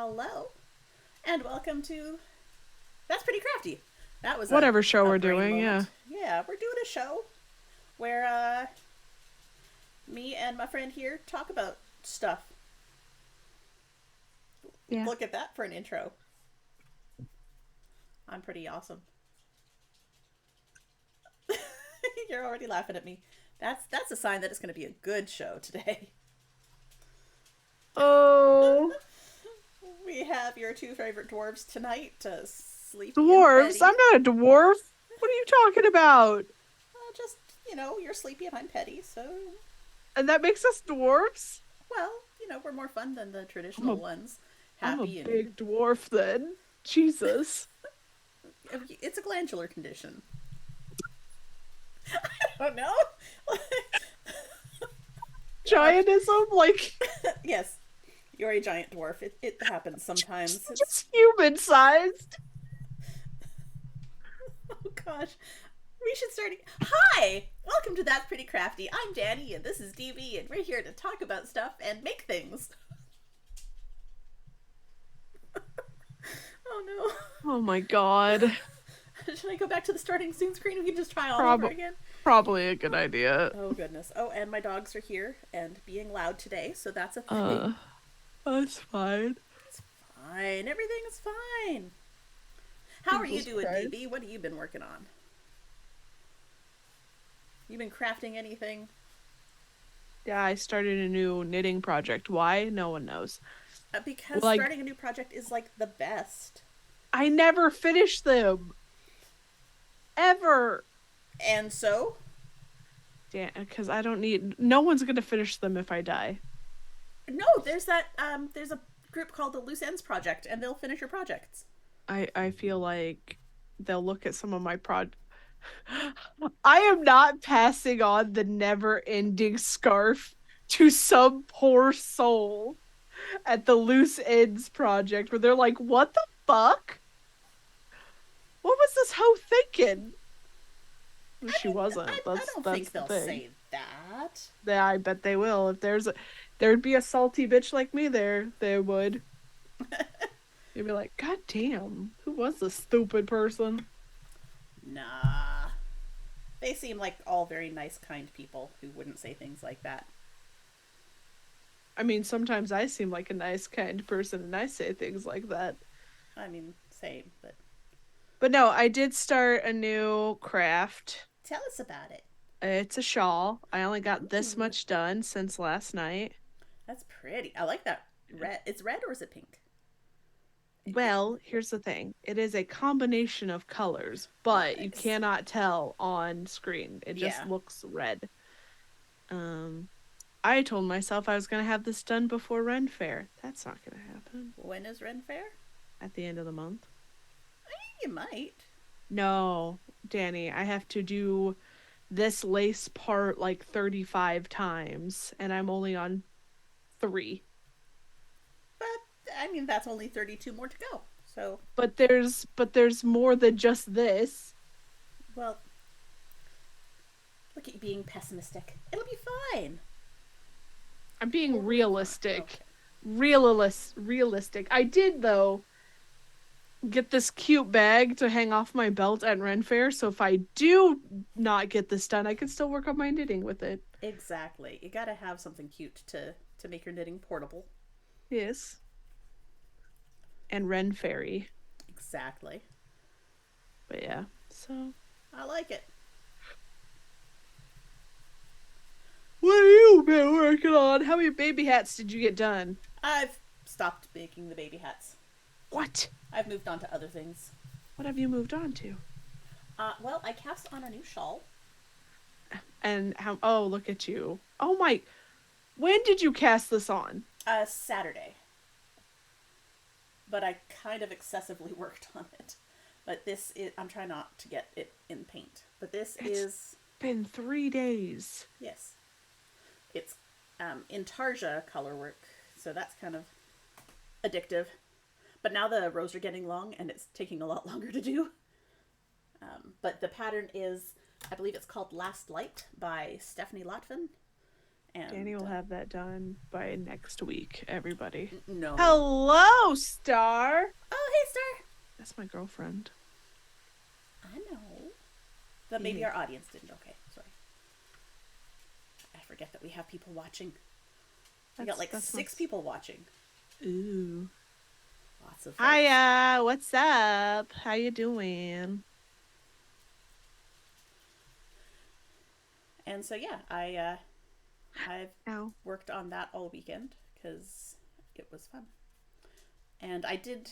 Hello, and welcome to That's Pretty Crafty. That was Whatever show a we're brain doing, yeah. moment. Yeah, we're doing a show where me and my friend here talk about stuff. Yeah. Look at that for an intro. I'm pretty awesome. You're already laughing at me. That's a sign that it's going to be a good show today. Oh, We have your two favorite dwarves tonight, Sleepy and dwarves? Petty. I'm not a dwarf. What are you talking about? Just, you're Sleepy and I'm Petty, so And that makes us dwarves? well, we're more fun than the I'm traditional a ones. I'm a Happy and big dwarf then. Jesus. it's a glandular condition. Oh no! Gosh, Giantism? Like yes, you're a giant dwarf. It happens sometimes. It's just human sized. oh gosh. We should start. Hi, welcome to That's Pretty Crafty. I'm Danny, and this is DB, and we're here to talk about stuff and make things. Oh Oh my god. no! Should I go back to the starting scene screen? We can just try all over Prob- again. Probably a good idea. Oh goodness. Oh, and my dogs are here and being loud today, so that's a thing. Uh, that's fine. It's fine. Everything is fine. How are you Jesus doing, Christ. DB? What have you been working on? You been crafting anything? Yeah, I started a new knitting project. Why? No one knows. Because Like, starting a new project is like the best. I never finish them. Ever. And so, Yeah, because I don't need. No one's gonna finish them if I die. no, there's a group called the Loose Ends Project, and they'll finish your projects. I feel like they'll look at some of my prod. I am not passing on the never-ending scarf to some poor soul at the Loose Ends Project where they're like, "What the fuck? What was this hoe thinking?" I She mean, wasn't. I don't That's think the they'll thing. say that. Yeah, I bet they will. If there'd be a salty bitch like me there, they would. You'd be like, God damn, who was this stupid person? Nah. They seem like all very nice, kind people who wouldn't say things like that. I mean, sometimes I seem like a nice, kind person and I say things like that. I mean, same, but But no, I did start a new craft. tell us about it. It's a shawl. I only got this Ooh, much done since last night. that's pretty. I like that. Red. It's red or is it pink? Well, here's the thing. It is a combination of colors, but you Nice. cannot tell on screen. It just Yeah. looks red. Um, I told myself I was going to have this done before Ren Fair. That's not going to happen When is Ren Fair? at the end of the month. You might. No, Danny, I have to do this lace part like 35 times, and I'm only on 3. But, I mean, that's only 32 more to go. So, But there's more than just this. well, look at you being pessimistic. It'll be fine. I'm being realistic. Okay. Realistic. I did though get this cute bag to hang off my belt at Ren Fair, so if I do not get this done, I can still work on my knitting with it. Exactly. You gotta have something cute to make your knitting portable. Yes. And Ren Fairy. Exactly. But yeah. So I like it. what have you been working on? How many baby hats did you get done? I've stopped making the baby hats. What? I've moved on to other things. What have you moved on to? Well, I cast on a new shawl. And how oh look at you. Oh my when did you cast this on? Saturday. But I kind of excessively worked on it. But this is, I'm trying not to get it in paint. But this It's is, been 3 days. yes, it's Intarsia color work. So that's kind of addictive. But now the rows are getting long and it's taking a lot longer to do. But the pattern is, I believe it's called Last Light by Stephanie Lotvin. And Danny will have that done by next week, everybody. no. Hello, Star. Oh, hey, Star. That's my girlfriend. I know. But maybe Yeah. our audience didn't. Okay, sorry. I forget that we have people watching. We got like That's six people watching. Ooh. Lots of folks. Hiya, what's up? How you doing? And so yeah, I've Ow. worked on that all weekend because it was fun. And I did.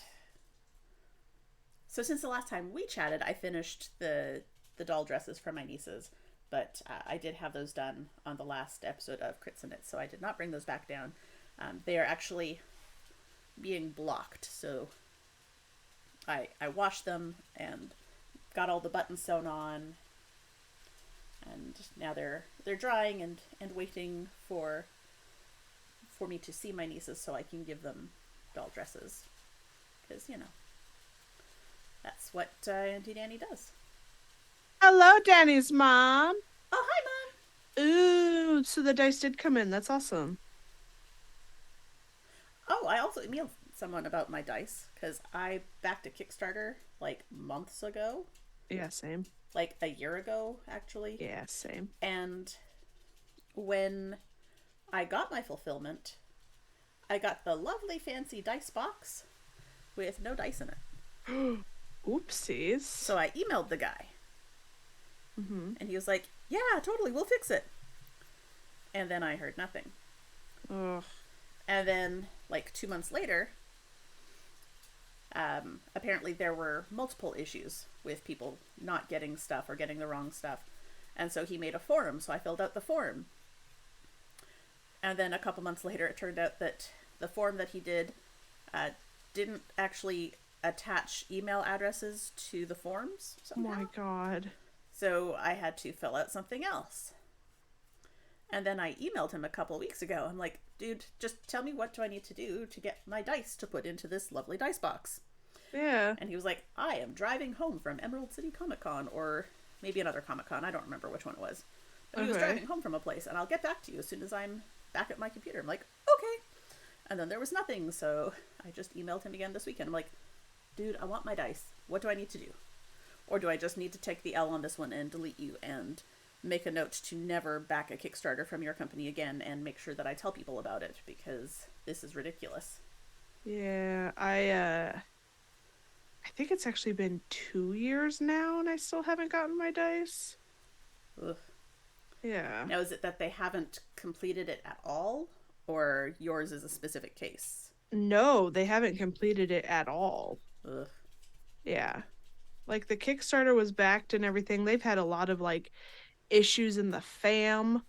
So since the last time we chatted, I finished the doll dresses for my nieces, but I did have those done on the last episode of Crits and It, so I did not bring those back down. They are actually being blocked, so I washed them and got all the buttons sewn on, and now they're drying and waiting for me to see my nieces so I can give them doll dresses, because that's what Auntie Danny does. Hello, Danny's mom. Oh, hi, Mom. Ooh, so the dice did come in. That's awesome. Oh, I also emailed someone about my dice because I backed a Kickstarter like months ago, Yeah, same. like a year ago actually. Yeah, same. And when I got my fulfillment, I got the lovely fancy dice box with no dice in it. Oopsies. So I emailed the guy, Mm-hmm. and he was like, "Yeah, totally, we'll fix it." And then I heard nothing. Ugh. And then, like 2 months later, apparently there were multiple issues with people not getting stuff or getting the wrong stuff. And so he made a forum, so I filled out the form. And then a couple months later, it turned out that the form that he did didn't actually attach email addresses to the forms Oh somehow. my god. So I had to fill out something else. And then I emailed him a couple weeks ago. I'm like, dude, just tell me what do I need to do to get my dice to put into this lovely dice box. Yeah. And he was like, I am driving home from Emerald City Comic Con, or maybe another Comic Con. I don't remember which one it was. But he was driving home from a place, and I'll get back to you as soon as I'm back at my computer. I'm like, okay. And then there was nothing, so I just emailed him again this weekend. I'm like, dude, I want my dice. What do I need to do? Or do I just need to take the L on this one and delete you and make a note to never back a Kickstarter from your company again and make sure that I tell people about it, because this is ridiculous. Yeah, I think it's actually been 2 years now and I still haven't gotten my dice. Ugh. Yeah. Now, is it that they haven't completed it at all, or yours is a specific case? No, they haven't completed it at all. Ugh. Yeah. Like the Kickstarter was backed and everything. They've had a lot of like issues in the fam.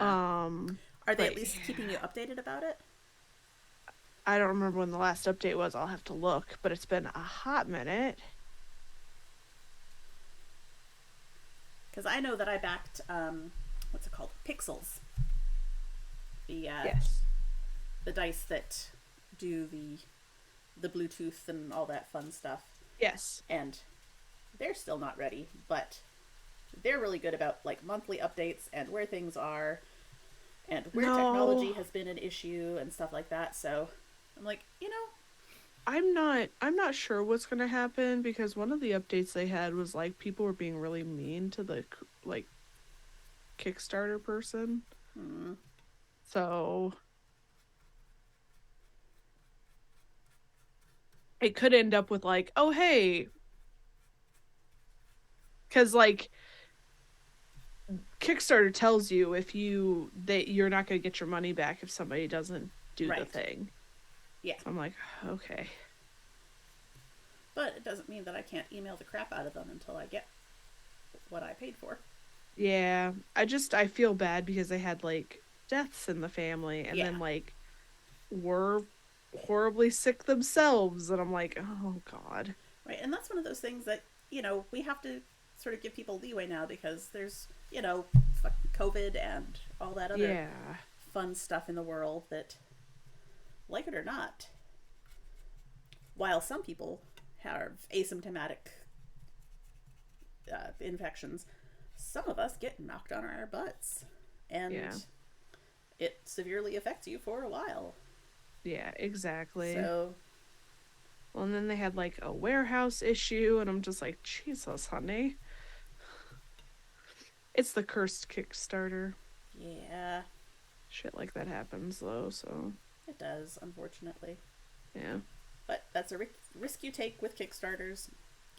Uh, Um, are they but at least keeping you updated about it? I don't remember when the last update was. I'll have to look, but it's been a hot minute. Because I know that I backed, what's it called? Pixels. Yes. The dice that do the Bluetooth and all that fun stuff. Yes. And they're still not ready, but they're really good about like monthly updates and where things are and where technology has been an issue and stuff like that. So I'm like, I'm not sure what's going to happen because one of the updates they had was like people were being really mean to the like Kickstarter person. So it could end up with like, oh hey, cuz like Kickstarter tells you if you're not going to get your money back if somebody doesn't do the right. thing. Yeah. So I'm like, okay. But it doesn't mean that I can't email the crap out of them until I get what I paid for. Yeah, I feel bad because they had like deaths in the family and then like were horribly sick themselves and I'm like, oh god. Right, and that's one of those things that, we have to sort of give people leeway now because there's, COVID and all that other fun stuff in the world that, like it or not, while some people have asymptomatic infections, some of us get knocked on our butts. And it severely affects you for a while. Yeah, exactly. So, Well, and then they had like a warehouse issue, and I'm just like, Jesus, honey. It's the cursed Kickstarter. yeah, Shit like that happens though, so it does, unfortunately. yeah. But that's a risk you take with Kickstarters.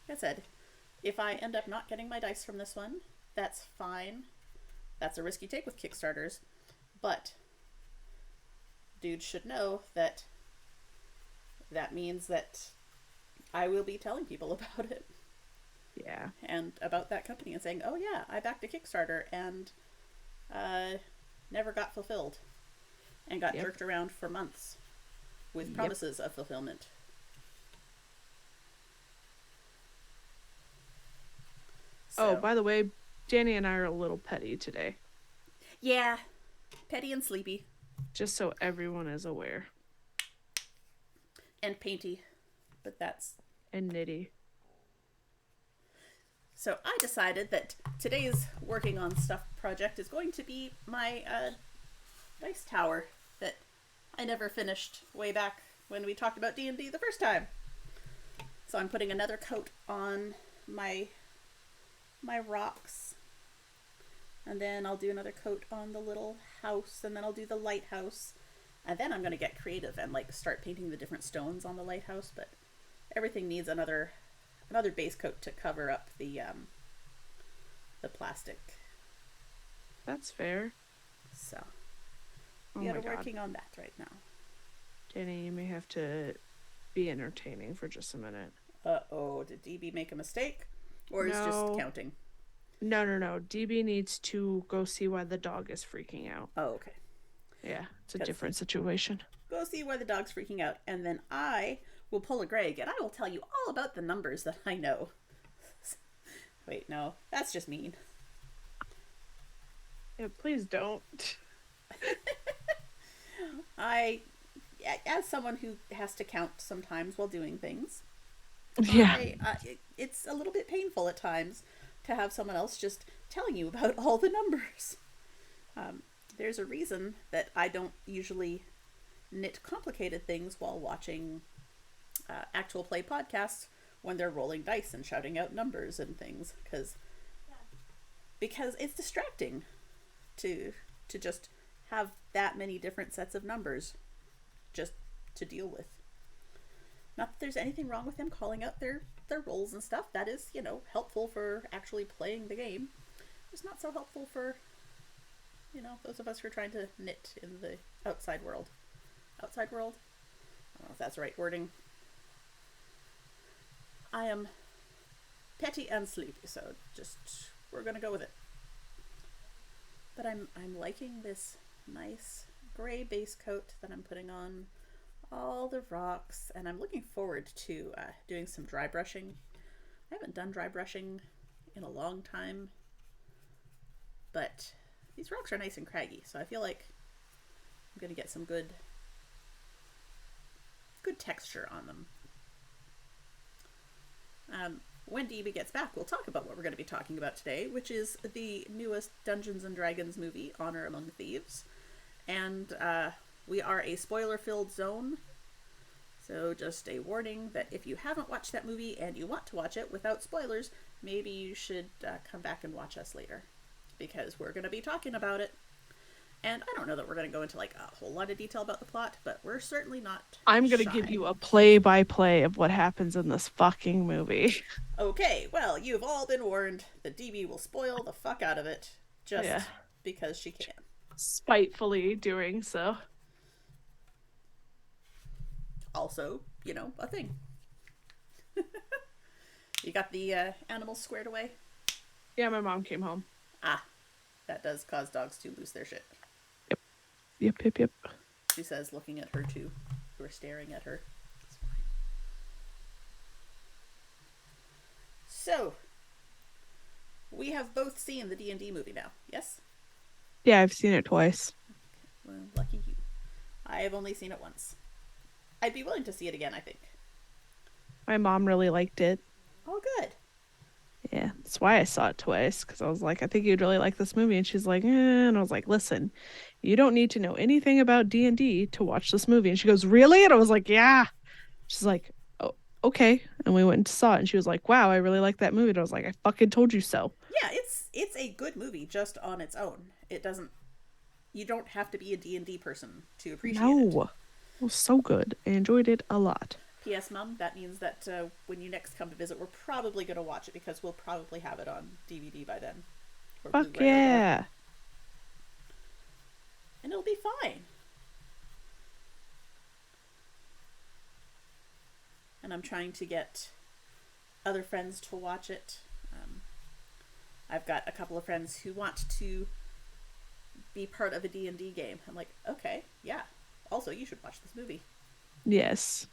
Like I said, if I end up not getting my dice from this one, that's fine. That's a risk you take with Kickstarters. But dudes should know that that means that I will be telling people about it Yeah. and about that company and saying, "Oh yeah, I backed a Kickstarter and never got fulfilled and got jerked around for months with promises of fulfillment." Oh, So, by the way, Danny and I are a little petty today. yeah, petty and sleepy Just so everyone is aware. and painty, but that's And nitty. so. I decided that today's working on stuff project is going to be my dice tower that I never finished way back when we talked about D&D the first time. So I'm putting another coat on my rocks, and then I'll do another coat on the little house, and then I'll do the lighthouse, and then I'm going to get creative and like start painting the different stones on the lighthouse. But everything needs another base coat to cover up the plastic. That's fair. So Oh we my are God. working on that right now. Danny, you may have to be entertaining for just a minute. Uh-oh, did DB make a mistake? Or is just counting? No. DB needs to go see why the dog is freaking out. Oh, okay. Yeah, it's a different situation. Go see why the dog's freaking out, and then I will pull a Greg, and I will tell you all about the numbers that I know. Wait, no, that's just mean. Yeah, please don't. As someone who has to count sometimes while doing things, Yeah. it's a little bit painful at times to have someone else just telling you about all the numbers. There's a reason that I don't usually knit complicated things while watching actual play podcasts when they're rolling dice and shouting out numbers and things, because it's distracting to just have that many different sets of numbers just to deal with. Not that there's anything wrong with them calling out their rolls and stuff. That is, helpful for actually playing the game. It's not so helpful for, those of us who are trying to knit in the outside world. Outside world? I don't know if that's the right wording. I am petty and sleepy, so just we're gonna go with it. But I'm liking this nice gray base coat that I'm putting on all the rocks, and I'm looking forward to doing some dry brushing. I haven't done dry brushing in a long time, but these rocks are nice and craggy, so I feel like I'm gonna get some good texture on them. When DB gets back, we'll talk about what we're going to be talking about today, which is the newest Dungeons and Dragons movie, Honor Among Thieves. And we are a spoiler-filled zone, so just a warning that if you haven't watched that movie and you want to watch it without spoilers, maybe you should come back and watch us later, because we're going to be talking about it. And I don't know that we're going to go into like a whole lot of detail about the plot, but we're certainly not I'm going to give you a play-by-play of what happens in this fucking movie. Okay, well, you've all been warned. The DB will spoil the fuck out of it just because she can. Spitefully doing so. Also, a thing. You got the animals squared away? Yeah, my mom came home. Ah, that does cause dogs to lose their shit. Yep. She says, looking at her two, who are staring at her. So, we have both seen the D&D movie now, yes? Yeah, I've seen it twice. Well, lucky you. I have only seen it once. I'd be willing to see it again, I think. My mom really liked it. Oh, good. Yeah, that's why I saw it twice, because I was like, I think you'd really like this movie. And she's like, and I was like, listen, you don't need to know anything about D&D to watch this movie. And she goes, really? And I was like, yeah. She's like, oh, okay. And we went and saw it. And she was like, wow, I really like that movie. And I was like, I fucking told you so. Yeah, it's a good movie just on its own. It doesn't. You don't have to be a D&D person to appreciate it. No. It was so good. I enjoyed it a lot. P.S. Mom, that means that when you next come to visit, we're probably going to watch it because we'll probably have it on DVD by then, or Fuck Blu-ray or whatever, yeah. and it'll be fine. And I'm trying to get other friends to watch it. I've got a couple of friends who want to be part of a D&D game. I'm like, okay, yeah. Also, you should watch this movie. Yes.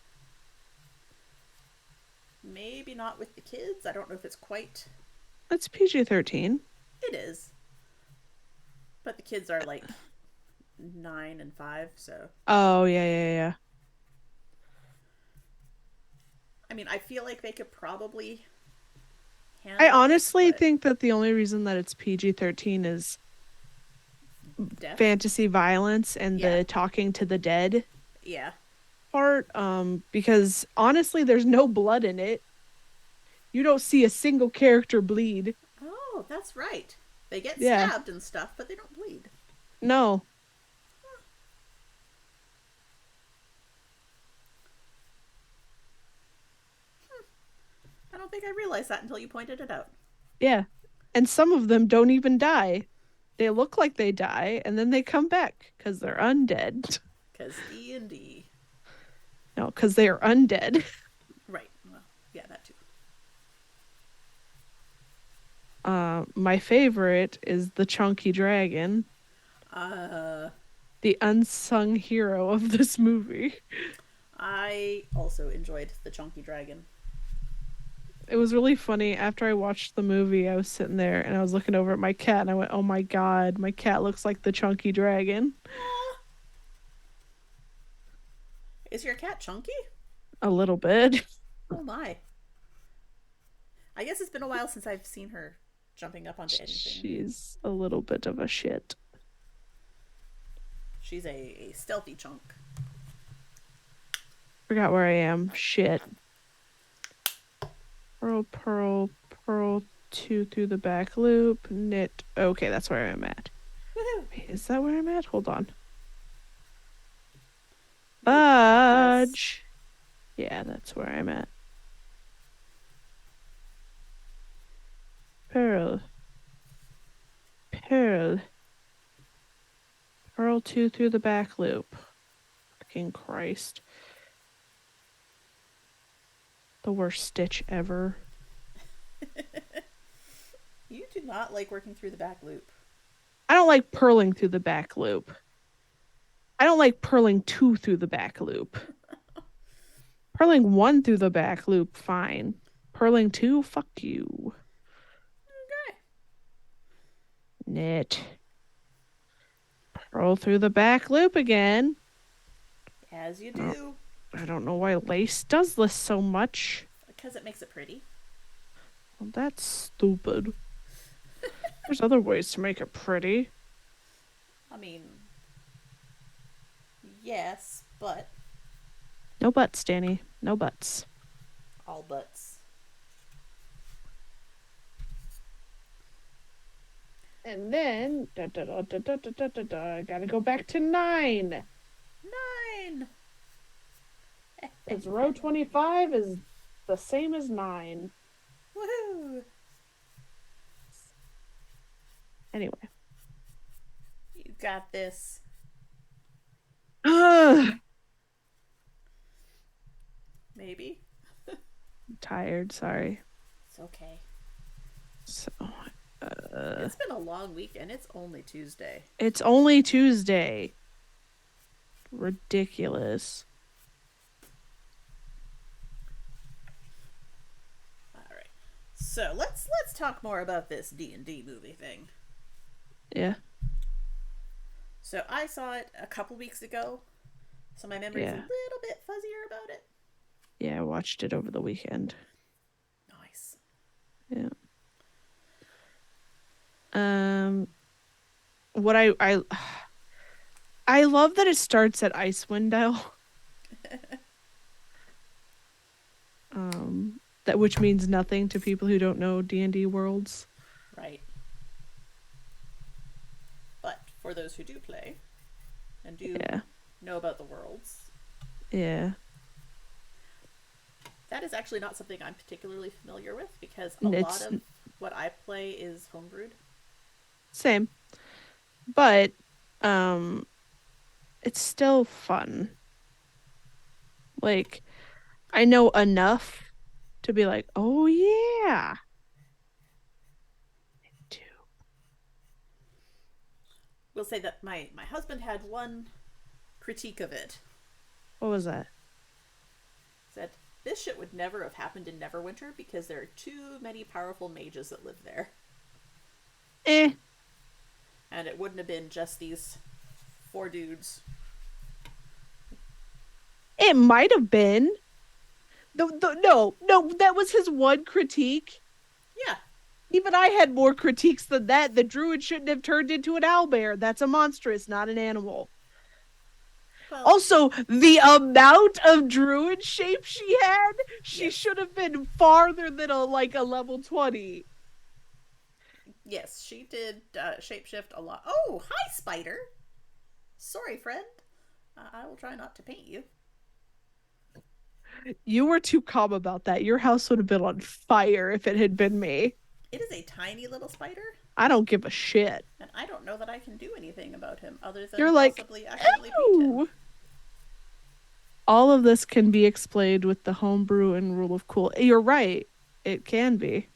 Maybe not with the kids. I don't know if it's quite. It's PG-13. It is. But the kids are like 9 and 5, so. Oh, yeah, yeah, yeah. I mean, I feel like they could probably I handle it, honestly but think that the only reason that it's PG-13 is deaf? fantasy violence and Yeah. the talking to the dead Yeah. part. Because honestly, there's no blood in it. You don't see a single character bleed. Oh, that's right. They get Yeah. stabbed and stuff, but they don't bleed. No. I don't think I realized that until you pointed it out. Yeah. And some of them don't even die. They look like they die and then they come back because they're undead. Because D&D. No, because they are undead. Right. Well, yeah, that too. My favorite is the Chunky Dragon, Uh, the unsung hero of this movie. I also enjoyed the Chunky Dragon. It was really funny. After I watched the movie, I was sitting there and I was looking over at my cat and I went, oh my God, my cat looks like the Chunky Dragon. Aw. Is your cat chunky? A little bit. Oh my. I guess it's been a while since I've seen her jumping up onto anything. She's a little bit of a shit. She's a stealthy chunk. Forgot where I am. Shit. Pearl, pearl, pearl, two through the back loop, knit. Okay, that's where I'm at. Woohoo! Wait, is that where I'm at? Hold on. Yes. Fudge. Yeah, that's where I'm at. Pearl. Pearl. Pearl two through the back loop. Fucking Christ. The worst stitch ever. You do not like working through the back loop. I don't like purling through the back loop. I don't like purling two through the back loop. Purling one through the back loop, fine. Purling two, fuck you. Okay. Knit. Purl through the back loop again. As you do. I don't know why lace does this so much. Because it makes it pretty. Well, that's stupid. There's other ways to make it pretty. I mean, yes, but No buts, Danny. No buts. all butts. And then, I gotta go back to 9. 9! Because row 25 is the same as 9. Woohoo! Anyway. You got this. I'm Maybe. tired, sorry. It's okay. So, It's been a long week and it's only Tuesday. it's only Tuesday. Ridiculous. All right. So let's talk more about this D&D movie thing. Yeah. So I saw it a couple weeks ago, so my memory's a little bit fuzzier about it. Yeah, I watched it over the weekend. Nice. Yeah. What I I love that it starts at Icewind Dale. That which means nothing to people who don't know D&D worlds. Right. But for those who do play and do Yeah. know about the worlds, Yeah. that is actually not something I'm particularly familiar with because a lot It's of what I play is homebrewed. same, but um it's still fun. Like I know enough to be like, "Oh yeah." Too. We'll say that my husband had one critique of it. What was that? Said this shit would never have happened in Neverwinter because there are too many powerful mages that live there. Eh, And it wouldn't have been just these four dudes. it might have been. No, that was his one critique. Yeah. Even I had more critiques than that. The druid shouldn't have turned into an owlbear. That's a monstrous, not an animal. Well, Also, the amount of druid shape she had, she yes. should have been farther than a level 20. Yes, she did shapeshift a lot. Oh, hi, spider. Sorry, friend. I will try not to paint you. You were too calm about that. Your house would have been on fire if it had been me. It is a tiny little spider, I don't give a shit. and I don't know that I can do anything about him other You're than like, possibly accidentally paint him. ooh. All of this can be explained with the homebrew and rule of cool. You're right. It can be.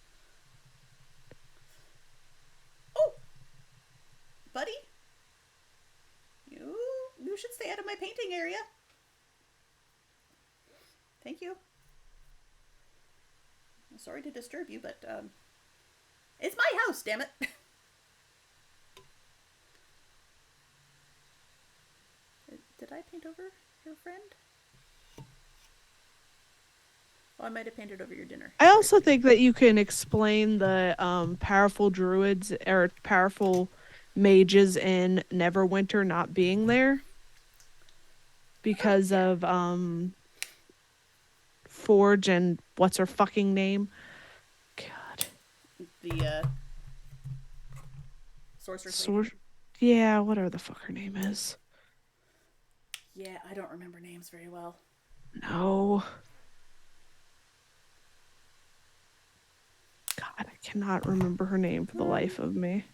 Oh, buddy, you you should stay out of my painting area. Thank you. I'm sorry to disturb you, but it's my house, damn it. Did I paint over your friend? Oh, I might have painted over your dinner. I Sorry, also buddy. think that you can explain the powerful druids or powerful mages in Neverwinter not being there because Yeah. of Forge and what's her fucking name? God. The sorceress lady. Sor- yeah, whatever the fuck her name is. Yeah, I don't remember names very well. No. God, I cannot remember her name for the life of me.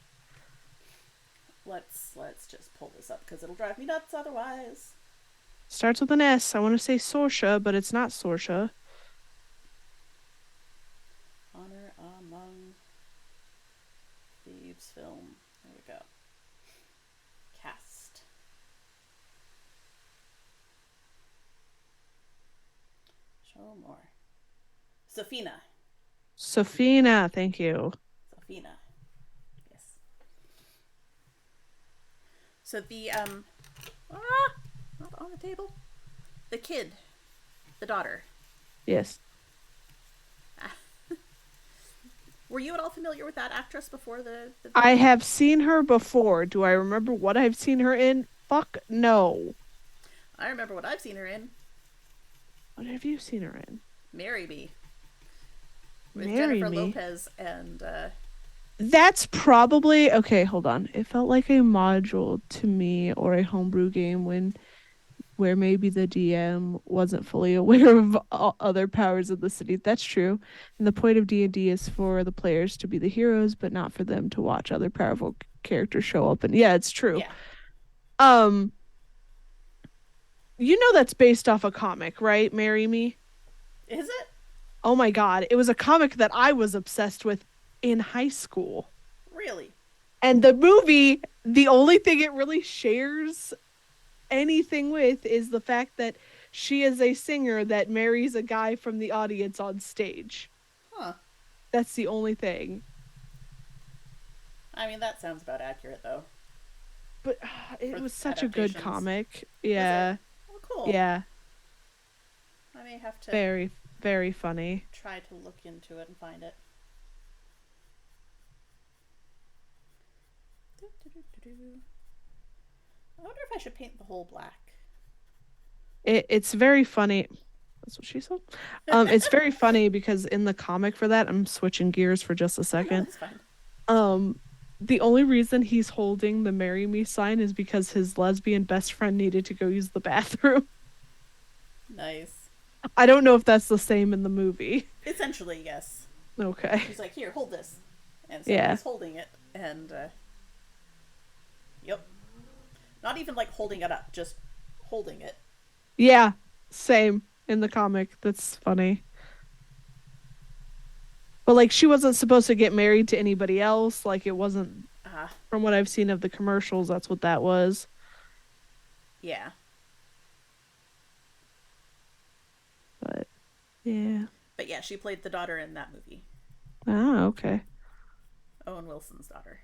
Let's just pull this up because it'll drive me nuts otherwise. Starts with an S. I want to say Sorsha, but it's not Sorsha. Honor Among Thieves film. There we go. Cast. Show more. Sophina. Sophina, thank you. Sophina. Yes. So the not on the table. The kid, the daughter. Yes. Were you at all familiar with that actress before the I video? have seen her before. Do I remember what I've seen her in? Fuck no. I remember what I've seen her in. What have you seen her in? Marry Me with Marry Jennifer Me. Lopez and That's probably okay, hold on. It felt like a module to me or a homebrew game where maybe the DM wasn't fully aware of other powers of the city. That's true. And the point of D&D is for the players to be the heroes, but not for them to watch other powerful characters show up. And yeah, it's true. yeah. Um, you know that's based off a comic, right? Marry Me. Is it Oh my God, it was a comic that I was obsessed with in high school. really? And the movie, the only thing it really shares anything with is the fact that she is a singer that marries a guy from the audience on stage. Huh. That's the only thing. I mean, that sounds about accurate though But it for was such a good adaptations. comic. Was it? Yeah. Oh, cool. Yeah. I may have to Very, very funny. try to look into it and find it. I wonder if I should paint the whole black. It's very funny. That's what she said. It's very funny because in the comic for that, I'm switching gears for just a Oh no, second. that's fine. Um, the only reason he's holding the "Marry Me" sign is because his lesbian best friend needed to go use the bathroom. Nice. I don't know if that's the same in the movie. Essentially, yes. Okay. She's like, here, hold this. And so Yeah. he's holding it, and, yep. Not even like holding it up, just holding it. Yeah. Same in the comic. That's funny. But like she wasn't supposed to get married to anybody else. Like it wasn't Ah, from what I've seen of the commercials, that's what that was. yeah. But yeah. But yeah, she played the daughter in that movie. Ah, okay. Owen Wilson's daughter.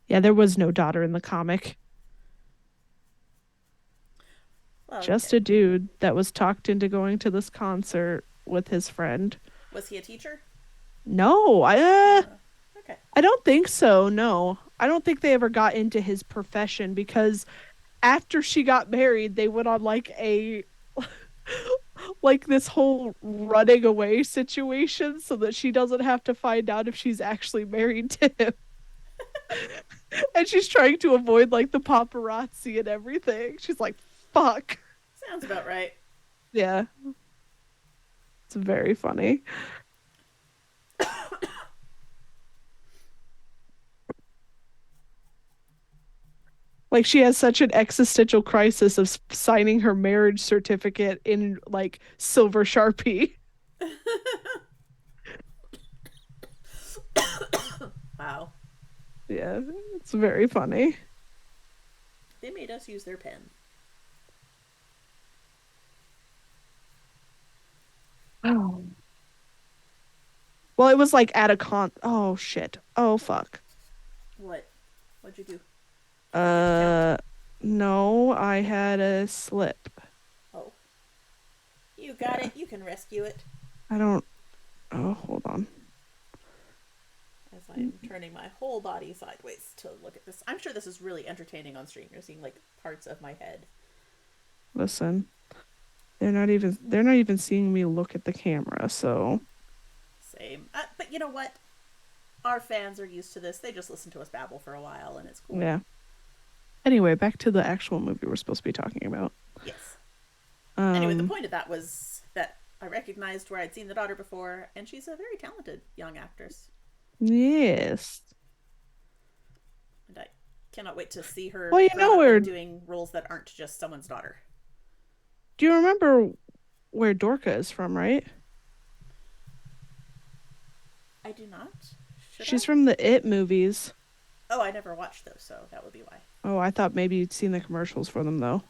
Yeah, there was no daughter in the comic. Well, Just a dude that was talked into going to this concert with his friend. was he a teacher? No, Okay. I don't think so. No. I don't think they ever got into his profession because after she got married, they went on like a like this whole running away situation so that she doesn't have to find out if she's actually married to him. And she's trying to avoid like the paparazzi and everything. She's like, fuck. Sounds about right. Yeah. It's very funny. Like she has such an existential crisis of signing her marriage certificate in like silver Sharpie. Wow. Yeah, it's very funny. They made us use their pen. Oh. Well, it was like at a con. Oh shit. Oh fuck. What? What'd you do? Forget to count? Uh, no, I had a slip. Oh. You got Yeah, it. You can rescue it. I don't. Oh, hold on. As I'm turning my whole body sideways to look at this. I'm sure this is really entertaining on stream. You're seeing like parts of my head. Listen, they're not even seeing me look at the camera. So Same. But you know what? Our fans are used to this. They just listen to us babble for a while, and it's cool. yeah. Anyway, back to the actual movie we're supposed to be talking about. Yes. Anyway, the Um, point of that was that I recognized where I'd seen the daughter before, and she's a very talented young actress. yes. And I cannot wait to see her Well, you grown know up where? and doing roles that aren't just someone's daughter. Do you remember where Dorca is from? Right? I do not. Should She's I? from the It movies. Oh, I never watched those, so that would be why. Oh, I thought maybe you'd seen the commercials for them though.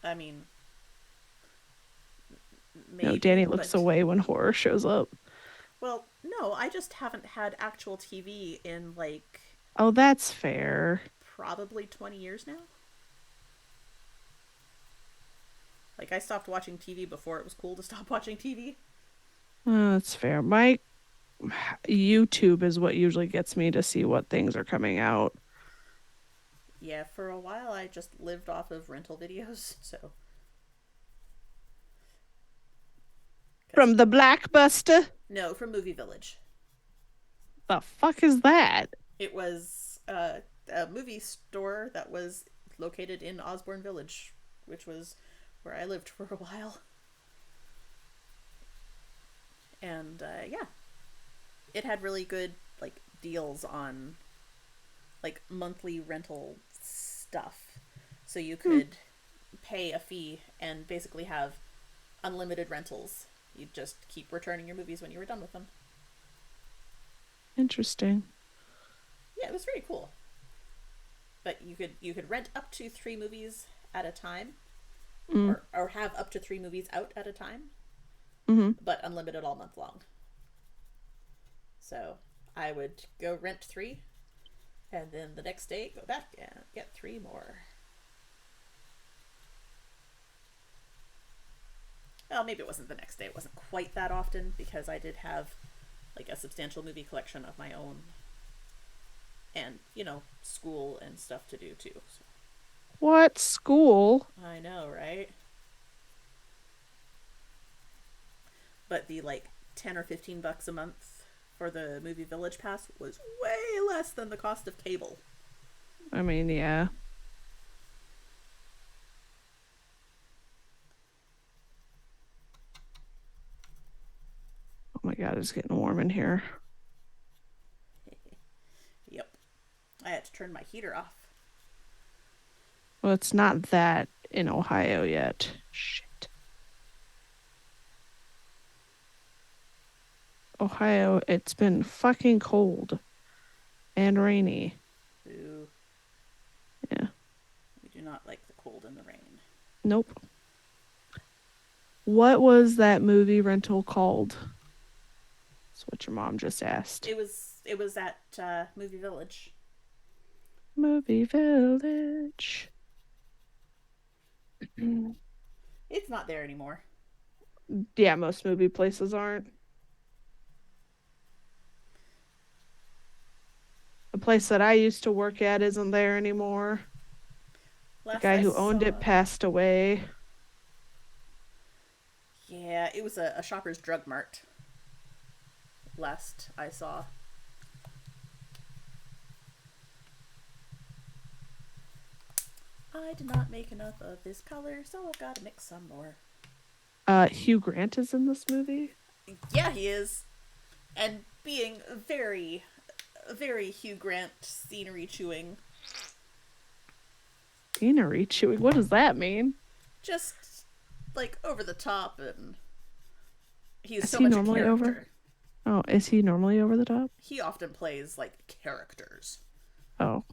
I mean, No, maybe, Danny looks but away when horror shows up. well, no, I just haven't had actual TV in like Oh, that's fair. probably 20 years now. Like I stopped watching TV before it was cool to stop watching TV. Oh, that's fair. My YouTube is what usually gets me to see what things are coming out. Yeah, for a while I just lived off of rental videos, so cuz From the Blackbuster? no, from Movie Village. The fuck is that? It was a movie store that was located in Osborne Village, which was where I lived for a while. And yeah, it had really good like deals on like monthly rental stuff. So you Hmm, could pay a fee and basically have unlimited rentals. You'd just keep returning your movies when you were done with them. interesting. Yeah, it was very cool. But you could rent up to 3 movies at a time, Mm, or have up to 3 movies out at a time, mm-hmm. but unlimited all month long. So I would go rent 3, and then the next day go back and get 3 more. Well, maybe it wasn't the next day. It wasn't quite that often because I did have like a substantial movie collection of my own, and school and stuff to do too. So. What school? I know, right? But the like 10 or $15 a month for the movie Village Pass was way less than the cost of cable. I mean, yeah. Oh my god, it's getting warm in here. Yep. I had to turn my heater off. Well, it's not that in Ohio yet. Shit. Ohio, it's been fucking cold and rainy. Ooh, Yeah. we do not like the cold and the rain. Nope. What was that movie rental called? That's what your mom just asked. It was at Movie Village. Movie Village. It's not there anymore. Yeah, most movie places aren't. The place that I used to work at isn't there anymore. The Last guy I who owned it saw, passed away. yeah, it was a Shoppers Drug Mart. Last I saw. I did not make enough of this color, so I've got to mix some more. Hugh Grant is in this movie. Yeah, he is. And being very, very Hugh Grant scenery chewing. Scenery chewing. What does that mean? Just, like, over the top, and he's Is so he much a normally over? character. Oh, is he normally over the top? He often plays, like, characters. Oh.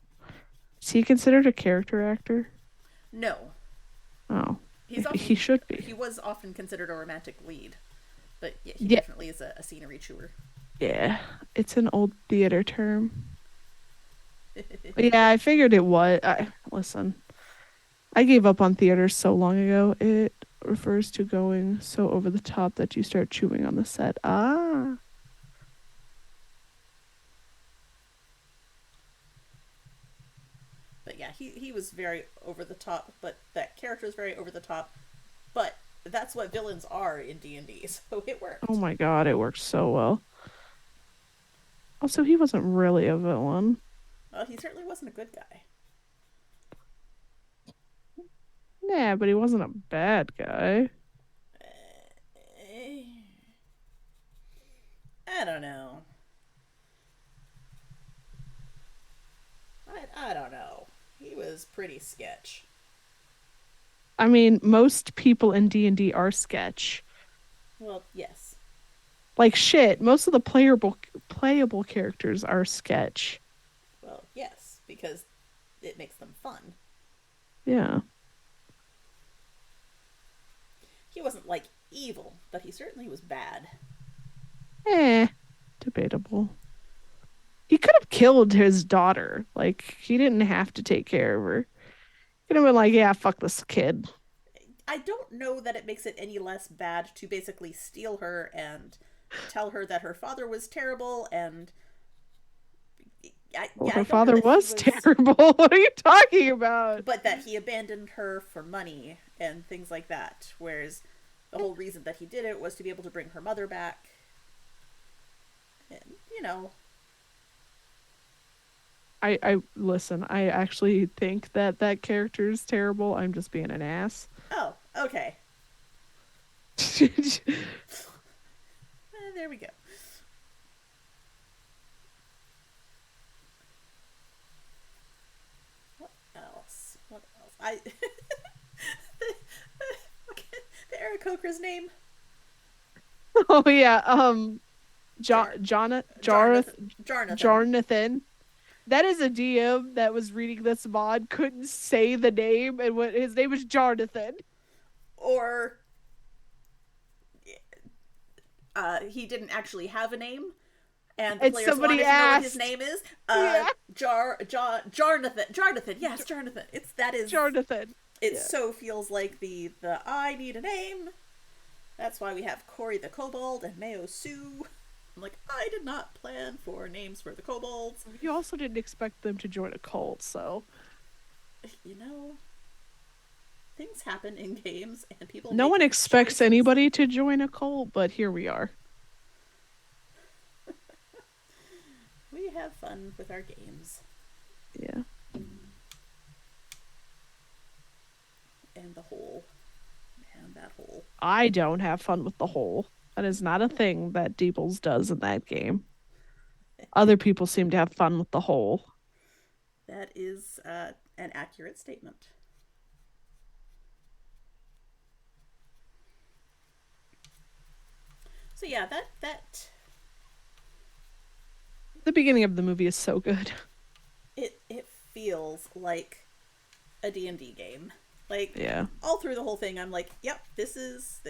Is he considered a character actor? No. Oh. He's Maybe he often, should be. he was often considered a romantic lead. But yeah, he Yeah. definitely is a scenery chewer. Yeah. It's an old theater term. Yeah, I figured it was. Listen, I gave up on theater so long ago. It refers to going so over the top that you start chewing on the set. Ah. But yeah, he was very over the top, but that character is very over the top. But that's what villains are in D&D, so it Oh worked. my god, it works so well. Also, he wasn't really a villain. Well, he certainly wasn't a good guy. Nah, but he wasn't a bad guy. Eh, I don't know. I don't know. He was pretty sketch. I mean, most people in D&D are sketch. Well, yes. Like shit, most of the playable characters are sketch. Well, yes, because it makes them fun. Yeah. He wasn't, like, evil, but he certainly was bad. Eh, debatable. He could have killed his daughter. Like, he didn't have to take care of her. He could have been like, yeah, fuck this kid. I don't know that it makes it any less bad to basically steal her and tell her that her father was terrible, and Well, yeah, I her don't know father that he was was, terrible. What are you talking about? but that he abandoned her for money and things like that. Whereas the whole reason that he did it was to be able to bring her mother back. And, you know, I listen. I actually think that that character is terrible. I'm just being an ass. oh, okay. There we go. What else? What else? The Eric Coker's name? Oh yeah. Jar- Jonathan. Jarnathan. Jonathan. That is a DM that was reading this mod, couldn't say the name, and what his name was Jonathan. Or he didn't actually have a name, and the And players somebody wanted to know what his asked. name is. Yeah, Jarnathan. Jarnathan. Yes, Jarnathan. Jonathan. It Yeah. so feels like the I need a name. That's why we have Cory the Kobold and Mayo Sue. I'm like, I did not plan for names for the kobolds. You also didn't expect them to join a cult, so You know, things happen in games and people No make one expects choices. anybody to join a cult, but here we are. We have fun with our games. Yeah. And the hole. Man, that hole. I don't have fun with the hole. That is not a thing that Deebles does in that game. Other people seem to have fun with the hole. That is an accurate statement. So yeah, that The beginning of the movie is so good. it feels like a D&D game. Like Yeah. all through the whole thing I'm like, "Yep, this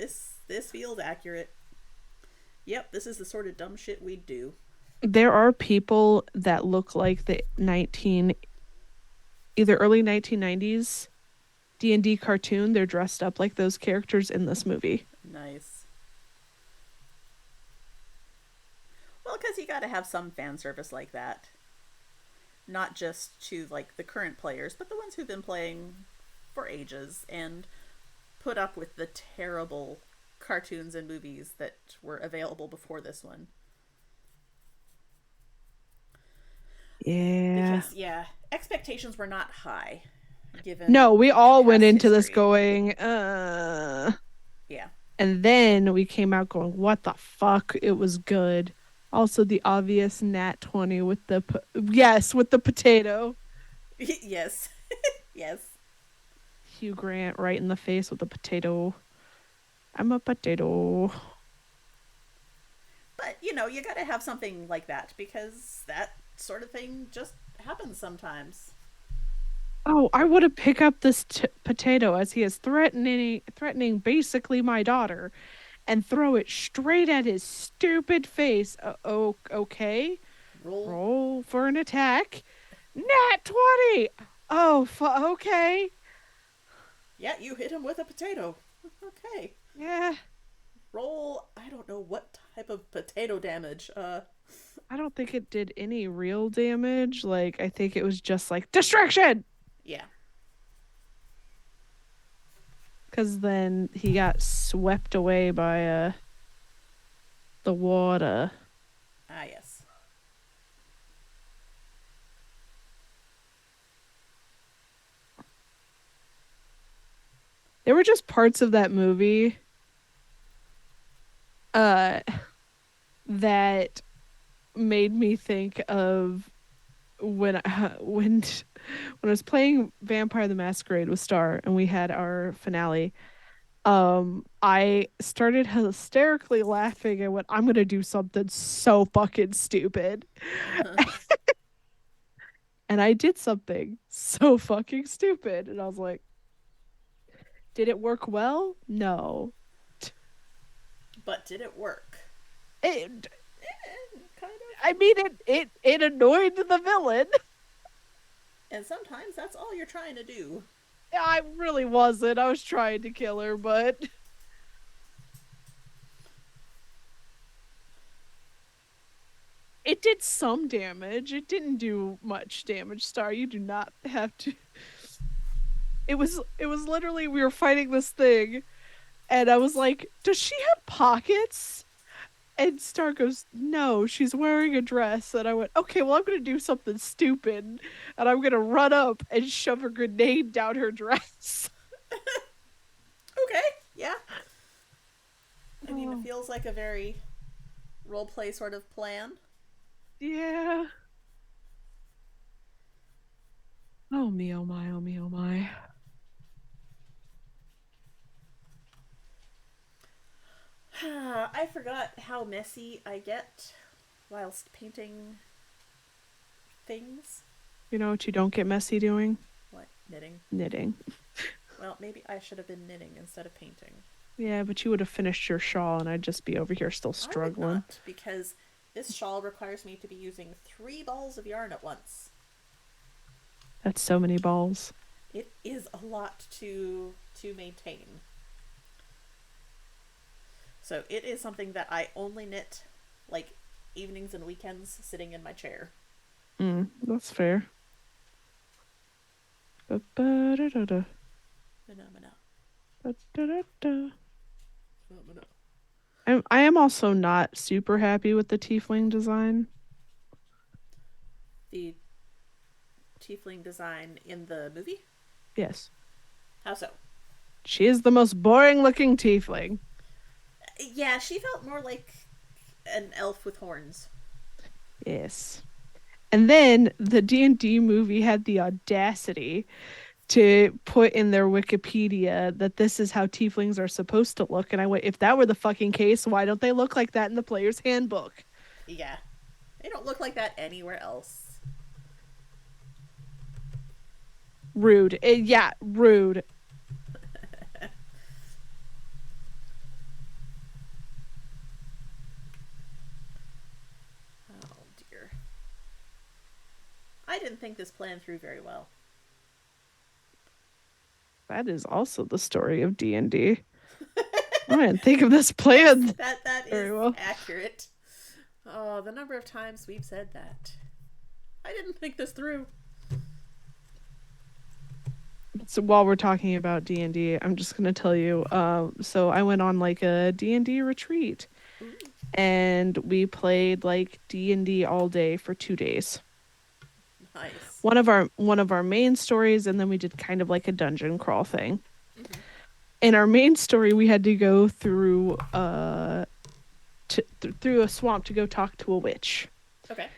feels accurate. Yep, this is the sort of dumb shit we'd do." There are people that look like the 19 either early 1990s D&D cartoon. They're dressed up like those characters in this movie. Nice. Well, cuz you got to have some fan service like that. Not just to like the current players, but the ones who've been playing for ages and put up with the terrible cartoons and movies that were available before this one. Yeah. Because yeah, expectations were not high given No, we all went past into this history. going, Yeah. and then we came out going, what the fuck? It was good. Also, the obvious nat 20 with the, yes, with the potato. Yes. Yes. Hugh Grant right in the face with the potato. I'm a potato. But, you know, you got to have something like that because that sort of thing just happens sometimes. Oh, I would have picked up this potato as he is threatening basically my daughter and throw it straight at his stupid face. Okay. Roll. Roll for an attack. Nat 20. Oh, okay. Yeah, you hit him with a potato. Okay. Yeah. Roll, I don't know what type of potato damage. I don't think it did any real damage. Like, I think it was just like distraction. Yeah. Because then he got swept away by the water. Ah, yes. There were just parts of that movie uh that made me think of when when I was playing Vampire the Masquerade with Star and we had our finale. I started hysterically laughing and went, I'm gonna do something so fucking stupid. And I did something so fucking stupid. And I was like, did it work well? No. But did it work? It, Kind of. I mean, it annoyed the villain. And sometimes that's all you're trying to do. I really wasn't. I was trying to kill her, but it did some damage. It didn't do much damage, Star. You do not have to. It was literally we were fighting this thing, and I was like, "Does she have pockets?" And Star goes, "No, she's wearing a dress." And I went, "Okay, well, I'm gonna do something stupid, and I'm gonna run up and shove a grenade down her dress." Okay, yeah. I mean, it Oh, feels like a very roleplay sort of plan. yeah. Oh me, oh my, oh me, oh my. I forgot how messy I get whilst painting things. You know what you don't get messy doing? What? Knitting? Knitting. Well, maybe I should have been knitting instead of painting. Yeah, but you would have finished your shawl, and I'd just be over here still I would struggling. not, because this shawl requires me to be using 3 balls of yarn at once. That's so many balls. It is a lot to maintain. So it is something that I only knit like evenings and weekends sitting in my chair. That's fair. Ba-ba-da-da-da. Phenomena. Da, da, da, da. I'm gonna... I am also not super happy with the tiefling design. The tiefling design in the movie? Yes. How so? She is the most boring looking tiefling. Yeah, she felt more like an elf with horns. Yes. And then the D&D movie had the audacity to put in their Wikipedia that this is how tieflings are supposed to look. And I went, if that were the fucking case, why don't they look like that in the player's handbook? Yeah. They don't look like that anywhere else. Rude. Yeah, rude. Oh dear. I didn't think this plan through very well. That is also the story of D&D. I didn't think of this Yes, plan that is very well. accurate. Oh, the number of times we've said that. I didn't think this through. So while we're talking about D&D, I'm just going to tell you, so I went on like a D&D retreat Ooh, and we played like D&D all day for 2 days. nice. One of our main stories, and then we did kind of like a dungeon crawl thing. Mm-hmm. In our main story, we had to go through through a swamp to go talk to a witch. Okay.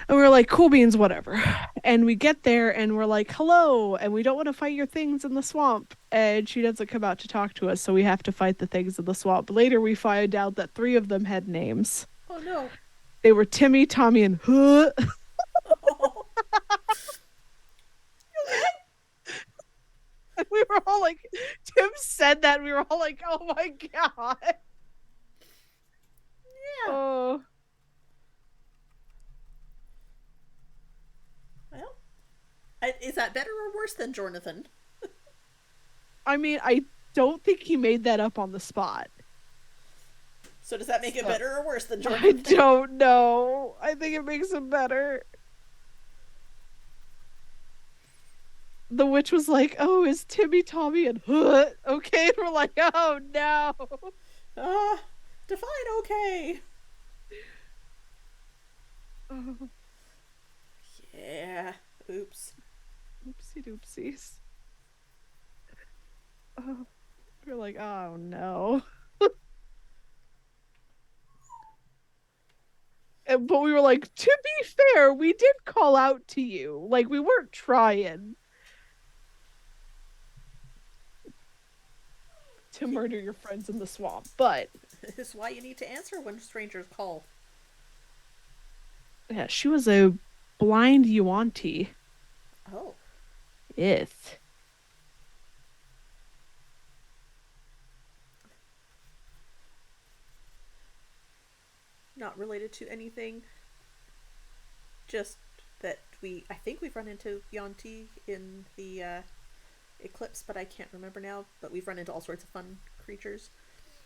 And we were like, cool beans, whatever. And we get there and we're like, hello. And we don't want to fight your things in the swamp. And she doesn't come out to talk to us. So we have to fight the things in the swamp. Later, we find out that 3 of them had names. Oh no. They were Timmy, Tommy, and Huh. Oh. Okay. And we were all like, Tim said that. And we were all like, oh my God. Yeah. Oh. Well, is that better or worse than Jonathan? I mean, I don't think he made that up on the spot. So does that make it better or worse than I Jonathan? don't know. I think it makes it better. The witch was like, "Oh, is Timmy, Tommy, and Hood okay?" And we're like, "Oh no." Ah, define okay. Oh, Yeah. Oops. oopsie doopsies. Oh, we're like, "Oh no." But we were like, to be fair, we did call out to you. Like, we weren't trying to murder your friends in the swamp. But This is why you need to answer when strangers call. yeah, she was a blind Yuanti. Oh. Yes. Not related to anything. Just that I think we've run into Yonti in the Eclipse, but I can't remember now. But we've run into all sorts of fun creatures.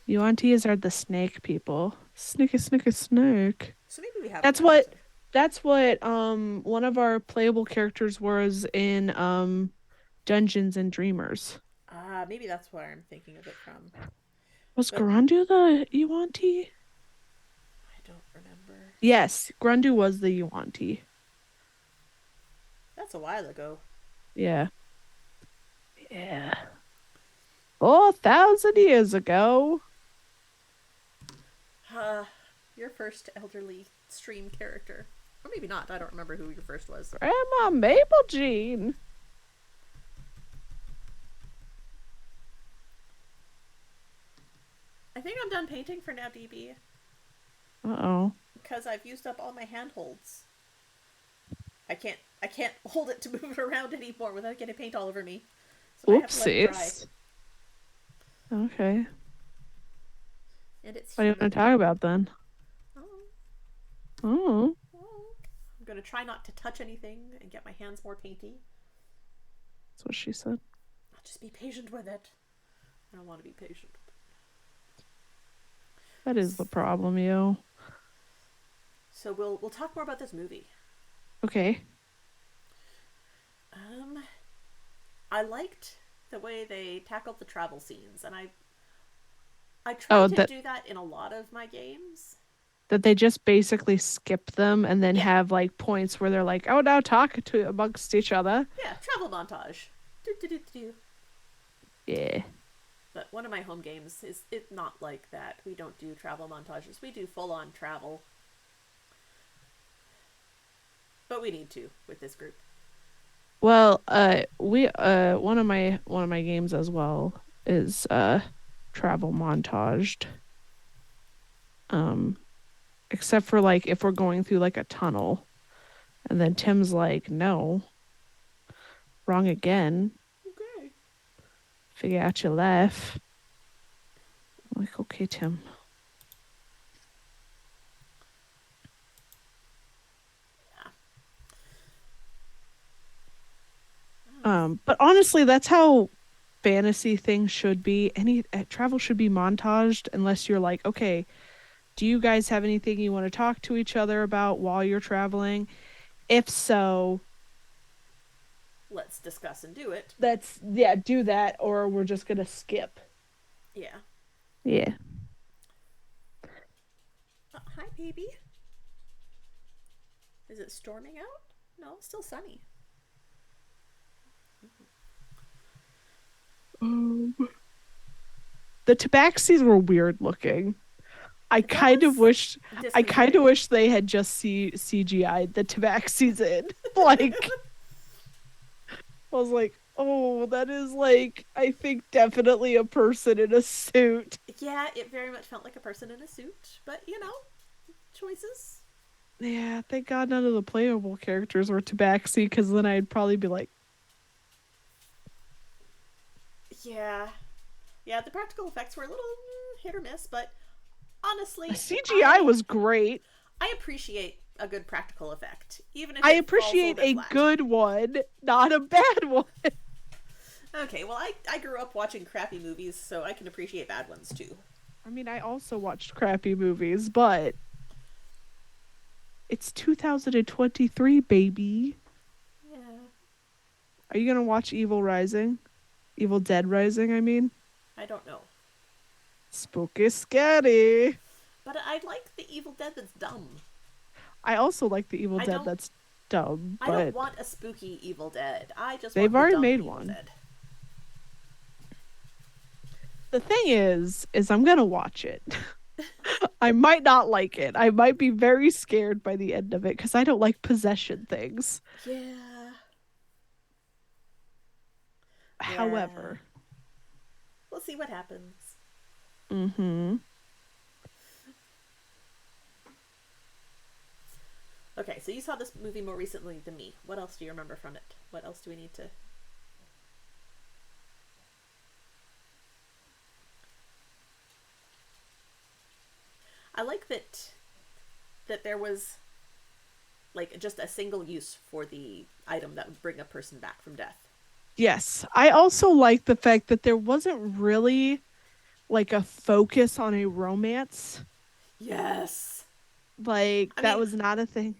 Yuantis are the snake people. Snake, snake, snake. So maybe we haven't That's run what into. that's what one of our playable characters was in Dungeons and Dreamers. Maybe that's where I'm thinking of it from. Was But Grandu the Yuanti? I don't remember. Yes, Grandu was the Yuanti. That's a while ago. Yeah. Yeah. 4,000 years ago. Uh, your first elderly stream character. Or maybe not. I don't remember who your first was. Grandma Mabel Jean. I think I'm done painting for now, DB. Uh-oh. Because I've used up all my handholds. I can't hold it to move it around anymore without getting paint all over me. So I have to let it dry. Oopsies. Okay. And it's What do you want humid. to talk about then? Oh, Oh. oh. I'm gonna try not to touch anything and get my hands more painty. That's what she said. I'll just be patient with it. I don't want to be patient. That is the problem, yo. So we'll talk more about this movie. Okay. I liked the way they tackled the travel scenes, and I try Oh, to that do that in a lot of my games. that they just basically skip them and then Yeah, have like points where they're like, "Oh, now talk to amongst each other." yeah, travel montage. Do, do, do, do. Yeah. But one of my home games is it not like that. We don't do travel montages. We do full on travel, but we need to with this group. Well, we one of my games as well is travel montaged. Um, except for like if we're going through like a tunnel and then Tim's like, "No, wrong again. Okay. Figure out your life." I'm like, "Okay, Tim." Yeah. But honestly, that's how fantasy things should be. Any travel should be montaged unless you're like, "Okay, do you guys have anything you want to talk to each other about while you're traveling? If so, Let's discuss and do it. that's yeah, do that or we're just gonna skip." Yeah. Yeah. Hi, baby. Is it storming out? No, it's still sunny. Um, the tabaxis were weird looking. I That kind of was wish I kind of disconcerting. wish they had just CGI'd the tabaxis in. Like I was like, "Oh, that is like I think definitely a person in a suit." Yeah, it very much felt like a person in a suit, but choices. Yeah, thank God none of the playable characters were tabaxi because then I'd probably be like, Yeah. Yeah, the practical effects were a little hit or miss, but honestly, CGI was great. I appreciate a good practical effect, even if I it falls a little appreciate bit a flat. good one, not a bad one. Okay, well, I grew up watching crappy movies, so I can appreciate bad ones too. I mean, I also watched crappy movies, but it's 2023, baby. Yeah. Are you gonna watch Evil Rising? Evil Dead Rising, I mean? I don't know. Spooky scary. But I like the Evil Dead that's dumb. I also like the Evil I Dead don't that's dumb, I don't but want a spooky Evil Dead. I just they've want the already dumb made Evil one. Dead. The thing is I'm gonna watch it. I might not like it. I might be very scared by the end of it because I don't like possession things. Yeah. Yeah. However, We'll see what happens. mm-hmm. Okay, so you saw this movie more recently than me. What else do you remember from it? What else do we need to? I like that there was like just a single use for the item that would bring a person back from death. Yes. I also like the fact that there wasn't really like a focus on a romance. Yes. Like I that mean, was not a thing.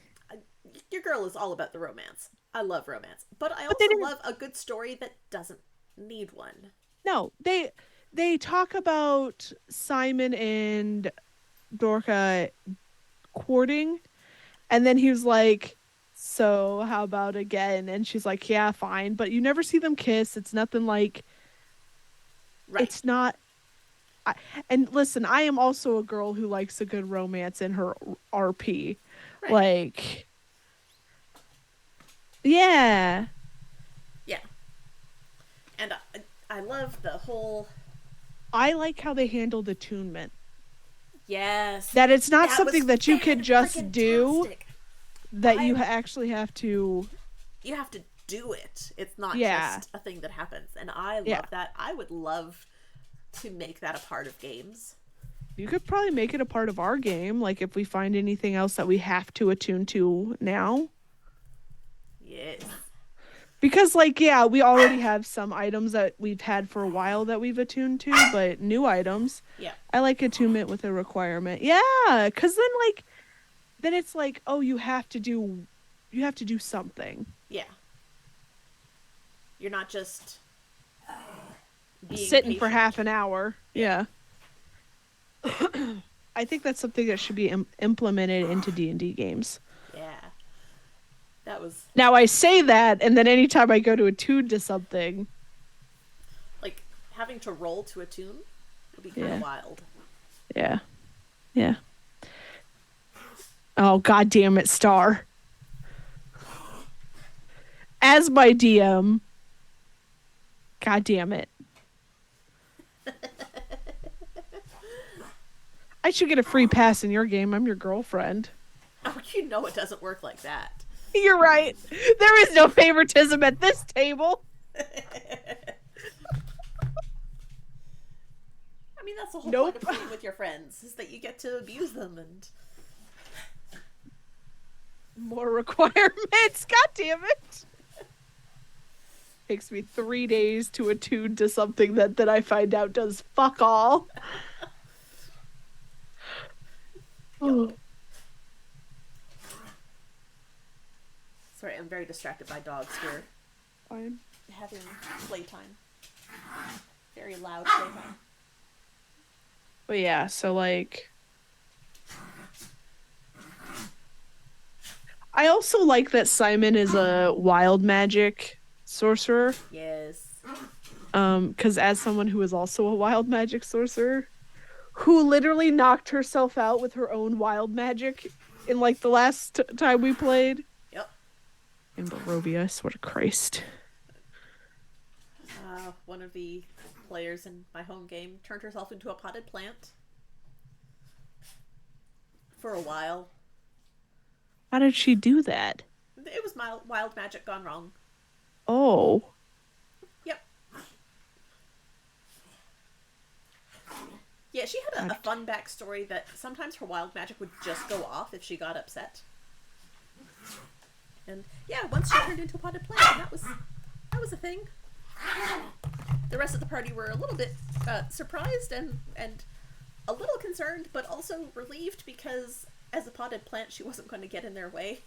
your girl is all about the romance. I love romance, but I But they also didn't love a good story that doesn't need one. no, they talk about Simon and Dorca courting and then he was like, "So, how about again?" And she's like, "Yeah, fine." But you never see them kiss. It's nothing like Right. it's not I, and listen, I am also a girl who likes a good romance in her RP. Right. Like, yeah. Yeah. And I love the whole. I like how they handled attunement. Yes. That it's not That was something that you could fan just freaking do, tastic. that I you actually have to. You have to do it. It's not Yeah. just a thing that happens. And I Yeah. love that. I would love to make that a part of games. You could probably make it a part of our game. Like, if we find anything else that we have to attune to now. Yes. Because, like, yeah, we already have some items that we've had for a while that we've attuned to, but new items, Yeah. I like attunement with a requirement. Yeah, because then it's like, oh, you have to do something. Yeah. You're not just being sitting for patient. half an hour. Yeah. I think that's something that should be implemented into D&D games. Yeah. That was Now I say that, and then anytime I go to attune to something, like having to roll to a tune would be kind of yeah, wild. yeah, yeah. Oh, god damn it, Star. As my DM, god damn it. I should get a free pass in your game. I'm your girlfriend. Oh, you know it doesn't work like that. You're right. There is no favoritism at this table. I mean, that's the whole Nope. point of playing with your friends, is that you get to abuse them and... More requirements. God damn it. Takes me 3 days to attune to something that I find out does fuck all. Oh. Sorry, I'm very distracted by dogs here. Fine. Having playtime. Very loud playtime. But yeah, so like I also like that Simon is a wild magic sorcerer. Yes. Because as someone who is also a wild magic sorcerer, who literally knocked herself out with her own wild magic in like the last time we played. Yep. In Barovia, I swear to Christ. One of the players in my home game turned herself into a potted plant. For a while. How did she do that? It was wild magic gone wrong. Oh. Yep. Yeah, she had a fun backstory that sometimes her wild magic would just go off if she got upset. And yeah, once she turned into a potted plant, that was a thing. The rest of the party were a little bit surprised and a little concerned, but also relieved because as a potted plant, she wasn't going to get in their way.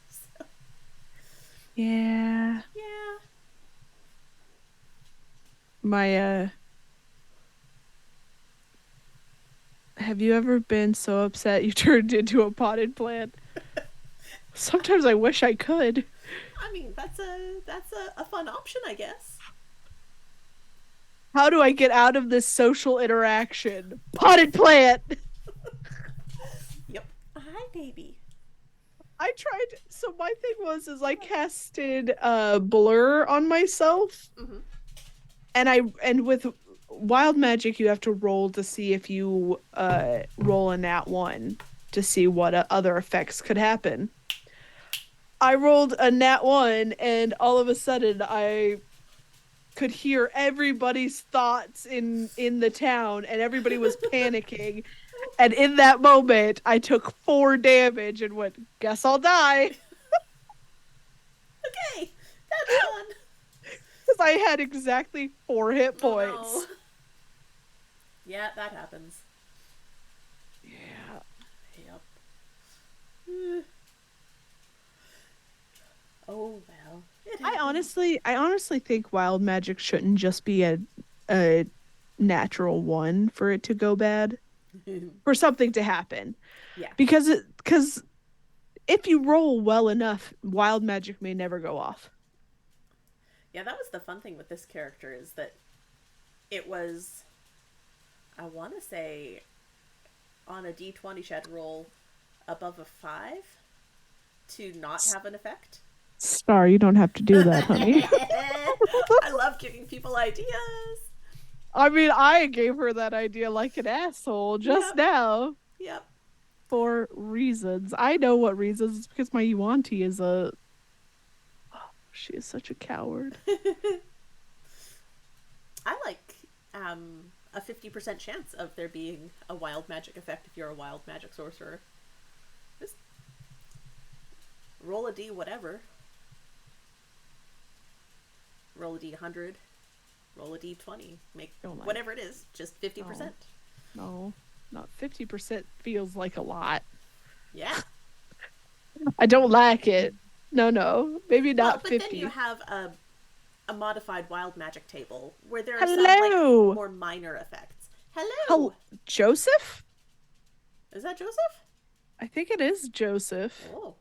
So, Yeah. yeah. My have you ever been so upset you turned into a potted plant? Sometimes I wish I could. I mean, that's a fun option, I guess. How do I get out of this social interaction? Potted plant! Yep. Hi, baby. I tried, so my thing was I casted blur on myself. Mm-hmm. And with wild magic you have to roll to see if you roll a nat 1 to see what other effects could happen. I rolled a nat 1 and all of a sudden I could hear everybody's thoughts in the town and everybody was panicking. And in that moment, I took 4 damage and went, guess I'll die. Okay, that's fun. Because I had exactly 4 hit points. Oh, no. Yeah, that happens. Yeah. Yep. Oh well. I honestly think wild magic shouldn't just be a natural 1 for it to go bad. For something to happen. Yeah. Because if you roll well enough, wild magic may never go off. Yeah, that was the fun thing with this character is that it was, I want to say, on a d20 she had to roll above a 5 to not have an effect. Star, you don't have to do that, honey. I love giving people ideas. I mean, I gave her that idea like an asshole just now. Yep. For reasons. I know what reasons. It's because my Yuanti is she is such a coward. I like a 50% chance of there being a wild magic effect if you're a wild magic sorcerer. Just roll a d whatever. Roll a d100. Roll a d20. Make whatever it is, just 50%. No, not 50% feels like a lot. Yeah. I don't like it. No, maybe not 50. But then you have a a modified wild magic table where there are some like Hello. more minor effects. Hel- Hello, Joseph? is that Joseph? I think it is Joseph. Oh,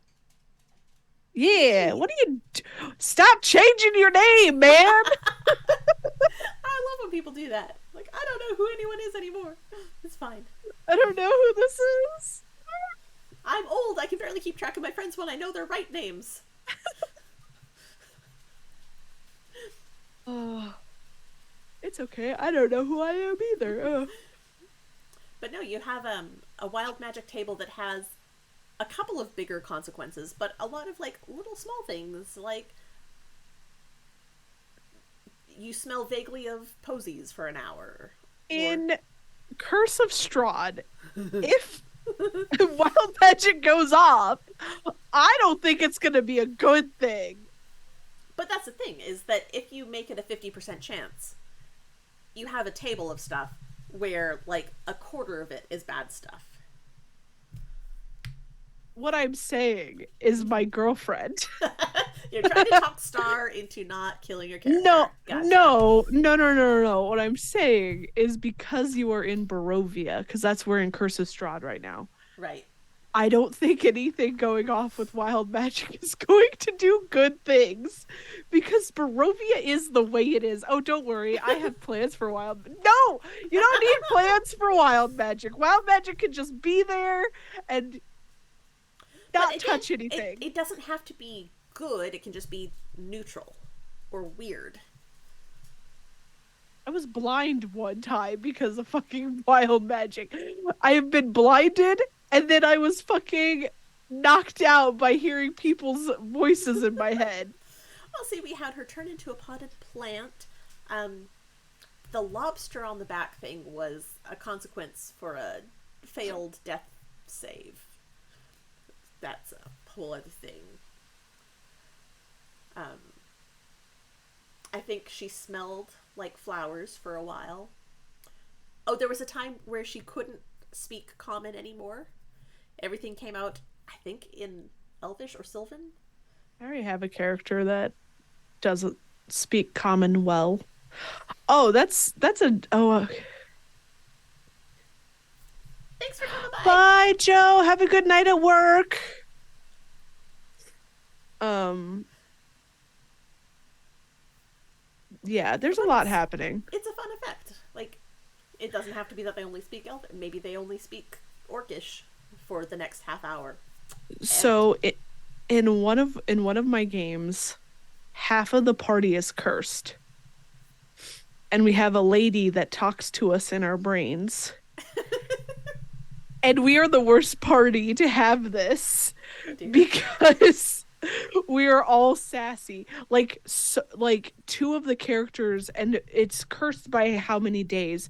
Yeah. hey. What are you? Stop changing your name, man. I love when people do that. Like, I don't know who anyone is anymore. It's fine. I don't know who this is. I'm old. I can barely keep track of my friends when I know their right names. Oh, it's okay. I don't know who I am either. But no, you have a wild magic table that has a couple of bigger consequences, but a lot of like little small things like you smell vaguely of posies for an hour. Or In Curse of Strahd, if wild magic goes off, I don't think it's gonna be a good thing. but that's the thing is that if you make it a 50% chance, you have a table of stuff where like a quarter of it is bad stuff. What I'm saying is my girlfriend. You're trying to talk Star into not killing your character. No, Gotcha. no. What I'm saying is because you are in Barovia, because that's where in Curse of Strahd right now. Right. I don't think anything going off with wild magic is going to do good things because Barovia is the way it is. Oh, don't worry. I have plans for wild. No, you don't need plans for wild magic. Wild magic can just be there and But not again, touch anything. it doesn't have to be good. It can just be neutral or weird. I was blind one time because of fucking wild magic. I have been blinded and then I was fucking knocked out by hearing people's voices in my head. Well, see, we had her turn into a potted plant. Um, the lobster on the back thing was a consequence for a failed death save. That's a whole other thing. I think she smelled like flowers for a while. Oh, there was a time where she couldn't speak common anymore. Everything came out, I think, in Elvish or Sylvan. I already have a character that doesn't speak common well. Oh, that's a Thanks for coming by. bye, Joe. Have a good night at work. Um, yeah, there's a lot happening. It's a fun effect. Like, it doesn't have to be that they only speak Elvish. Maybe they only speak Orcish for the next half hour. So in one of my games, half of the party is cursed. And we have a lady that talks to us in our brains. And we are the worst party to have this because we are all sassy. Like two of the characters, and it's cursed by how many days.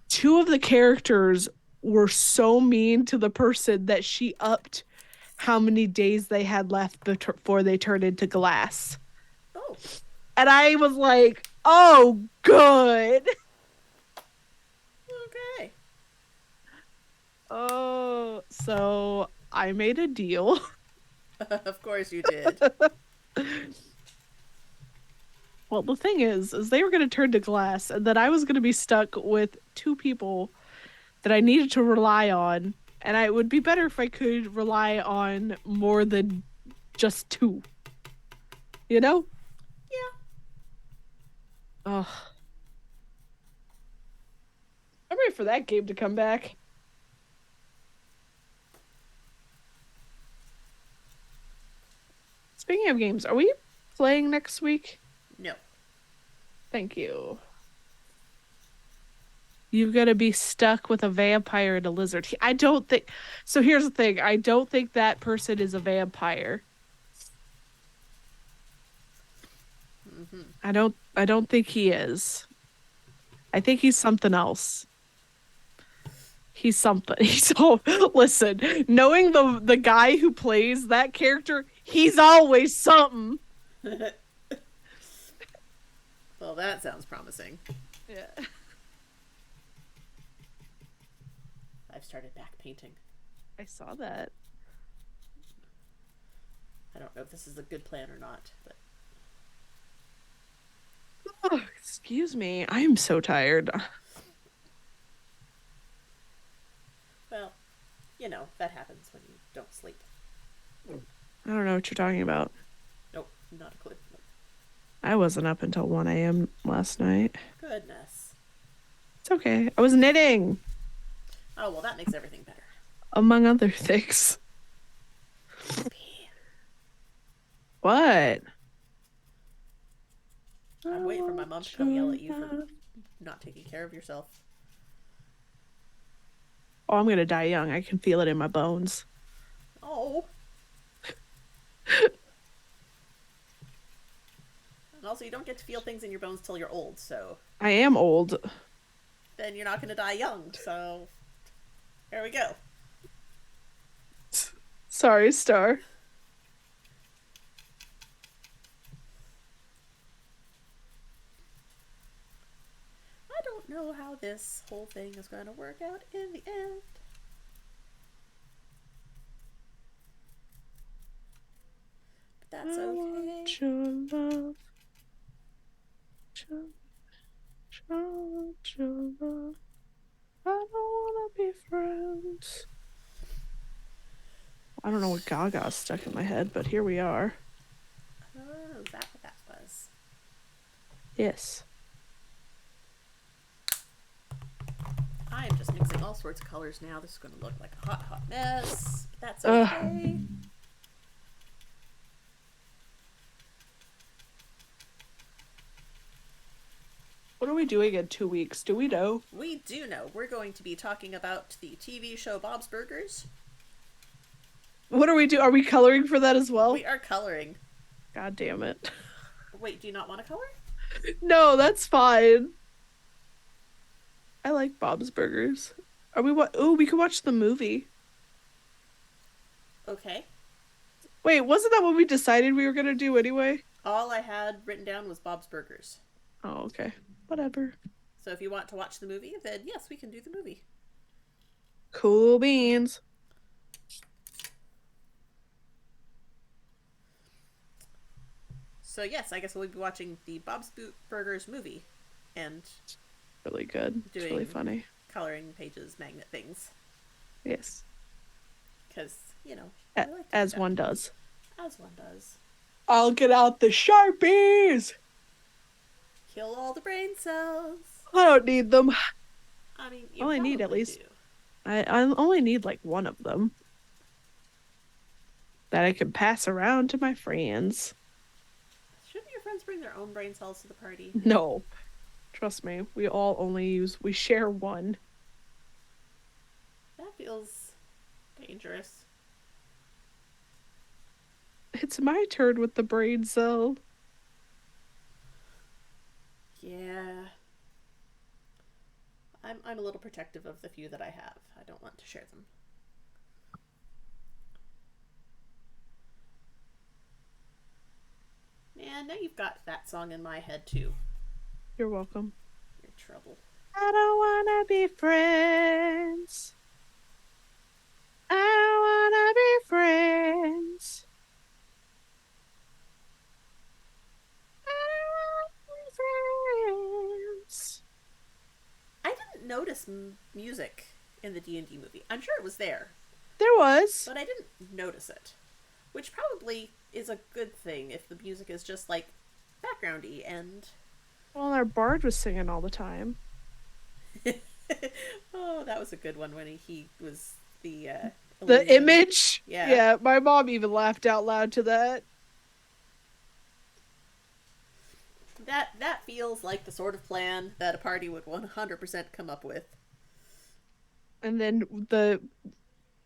Two of the characters were so mean to the person that she upped how many days they had left before they turned into glass. Oh. And I was like, oh, good. Okay. Oh, so I made a deal. Of course you did. Well, the thing is they were going to turn to glass, and then I was going to be stuck with two people that I needed to rely on, and it would be better if I could rely on more than just two. You know? Yeah. Oh. I'm ready for that game to come back. Speaking of games, are we playing next week? No. Thank you. You've got to be stuck with a vampire and a lizard. I don't think. So here's the thing. I don't think that person is a vampire. Mm-hmm. I don't think he is. I think he's something else. He's something. He's all listen, knowing the guy who plays that character, he's always something. Well, that sounds promising. Yeah. I've started back painting. I saw that. I don't know if this is a good plan or not, but Oh, excuse me. I am so tired. I Well, you know, that happens when you don't sleep. don't know what you're talking about. Nope, not a clue. Nope. I wasn't up until 1 a.m. last night. Goodness. It's okay. I was knitting, Oh, well, that makes everything better. among other things. Sleepy. What? I'm I waiting for my mom want to come yell your at you for love. not taking care of yourself. Oh, I'm gonna die young. I can feel it in my bones. Oh. And also, you don't get to feel things in your bones till you're old, so I am old. then you're not going to die young. So there we go. Sorry, Star. I don't know how this whole thing is going to work out in the end. But that's I okay. want your love. Your, your love. I don't wanna be friends. I don't know what Gaga stuck in my head, but here we are. Oh, is that what that was? Yes. I am just mixing all sorts of colors now. This is going to look like a hot, hot mess. But that's Ugh. okay. What are we doing in 2 weeks? Do we know? We do know we're going to be talking about the TV show Bob's Burgers. What are we do? Are we coloring for that as well? We are coloring. God damn it. Wait, do you not want to color? No, that's fine. I like Bob's Burgers. Are we what? Oh, we could watch the movie. Okay. Wait, wasn't that what we decided we were gonna do anyway? All I had written down was Bob's Burgers. Oh, okay. Whatever. So if you want to watch the movie, then yes, we can do the movie. Cool beans. So yes, I guess we'll be watching the Bob's Burgers movie and Really good. It's really doing funny. coloring pages, magnet things. Yes. Because, you know, I like to do As that. one does. As one does. I'll get out the Sharpies. Kill all the brain cells. I don't need them. I mean, you All I probably need at least. do. I only need like one of them that I can pass around to my friends. Shouldn't your friends bring their own brain cells to the party? No, trust me, we share one. That feels dangerous. It's my turn with the brain cell. Yeah. I'm a little protective of the few that I have. I don't want to share them. And now you've got that song in my head too. You're welcome. You're trouble. I don't wanna be friends. I don't wanna be friends. I don't wanna be friends. I didn't notice music in the D&D movie. I'm sure it was there, There was. but I didn't notice it. Which probably is a good thing if the music is just like backgroundy and Well, our bard was singing all the time. oh, that was a good one when he was the The illusion. image. Yeah. Yeah, my mom even laughed out loud to that. That feels like the sort of plan that a party would 100% come up with. And then the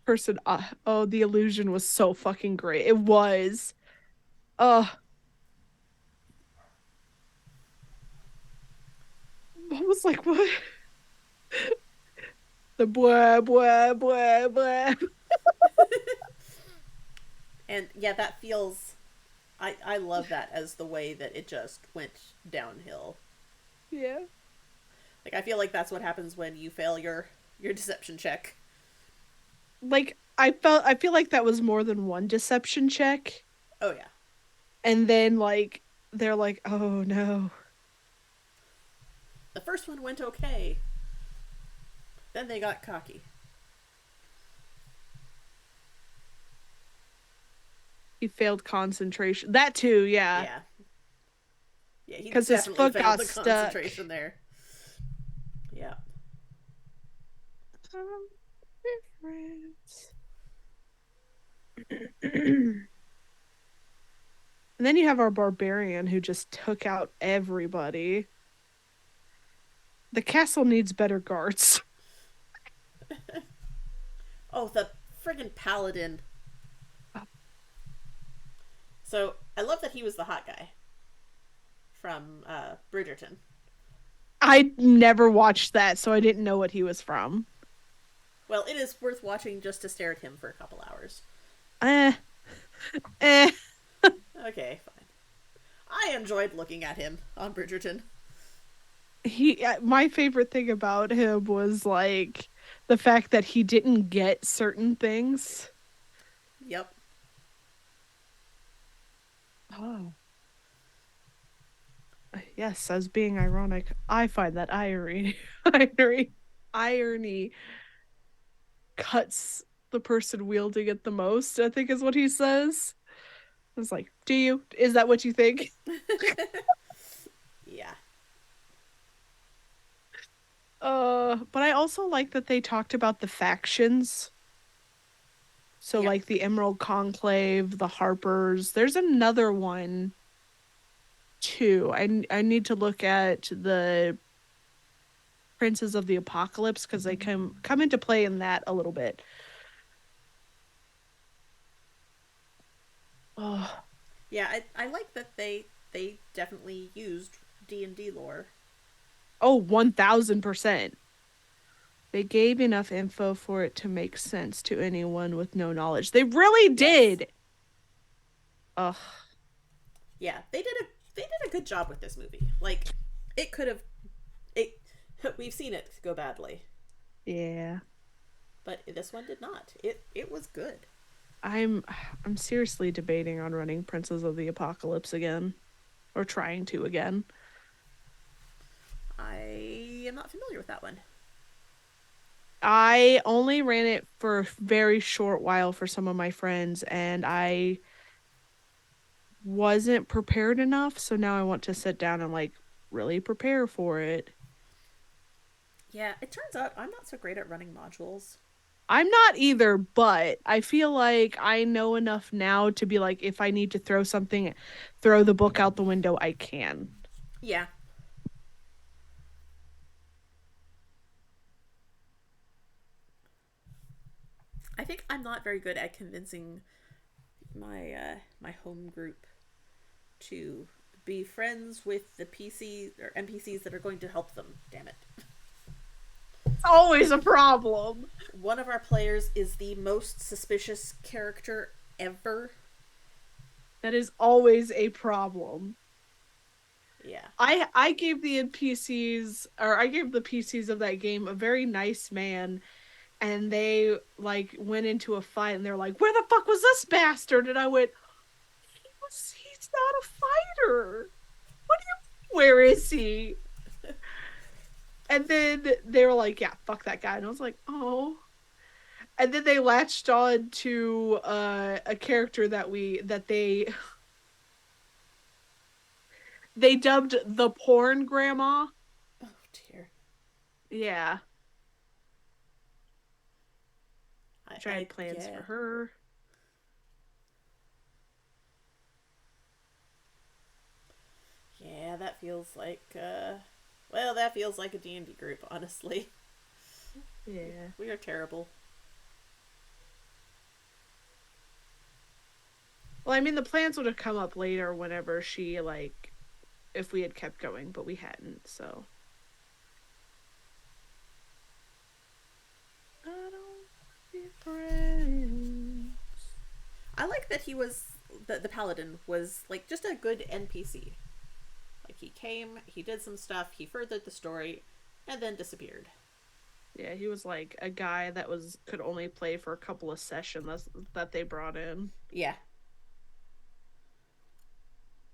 person, oh, the illusion was so fucking great. It was. I was like, what? The blah, blah, blah, blah. And yeah, that feels. I love that as the way that it just went downhill. Yeah. Like I feel like that's what happens when you fail your deception check. Like, I feel like that was more than one deception check. Oh yeah. And then, like, they're like, oh no. The first one went okay. Then they got cocky. He failed concentration. That too, yeah. Yeah. Yeah, he Because his definitely foot failed got the stuck. concentration there. Yeah. Difference. And then you have our barbarian who just took out everybody. The castle needs better guards. Oh, the friggin' paladin. So I love that he was the hot guy from Bridgerton. I never watched that, so I didn't know what he was from. Well, it is worth watching just to stare at him for a couple hours. Eh, eh. Okay, fine. I enjoyed looking at him on Bridgerton. My favorite thing about him was like the fact that he didn't get certain things. Yep. Oh. Yes, as being ironic, I find that irony cuts the person wielding it the most, I think is what he says. I was like, do you? Is that what you think? Yeah. But I also like that they talked about the factions. So Yep. like the Emerald Conclave, the Harpers. There's another one too. I need to look at the Princes of the Apocalypse because they come into play in that a little bit. Oh, Yeah, I like that they definitely used D&D lore. oh, 1000%. They gave enough info for it to make sense to anyone with no knowledge. They really Yes. did. Ugh. Yeah, they did a good job with this movie. Like it could have it we've seen it go badly, Yeah. but this one did not. It was good. I'm I'm seriously debating on running Princes of the Apocalypse again. Or trying to again. I am not familiar with that one. I only ran it for a very short while for some of my friends and I wasn't prepared enough, so now I want to sit down and like really prepare for it. Yeah, it turns out I'm not so great at running modules. I'm not either, but I feel like I know enough now to be like if I need to throw something, throw the book out the window, I can. Yeah, I think I'm not very good at convincing my home group to be friends with the PC or NPCs that are going to help them. Damn it. It's always a problem. One of our players is the most suspicious character ever. That is always a problem. Yeah. I gave the NPCs or I gave the PCs of that game a very nice man and they like went into a fight and they're like, "Where the fuck was this bastard?" And I went, "He's not a fighter. What do you mean, where is he?" And then they were like, "Yeah, fuck that guy." And I was like, "Oh." And then they latched on to a character that they dubbed the porn grandma. Oh dear. Yeah, which I I had plans yeah. for her. Yeah, that feels like well, that feels like a D&D group, honestly. Yeah. We are terrible. Well, I mean, the plans would have come up later whenever she like if we had kept going, but we hadn't. So I don't be friends. I like that he was the paladin was like just a good NPC. Like he came, he did some stuff, he furthered the story, and then disappeared. Yeah, he was like a guy that was could only play for a couple of sessions that they brought in. Yeah.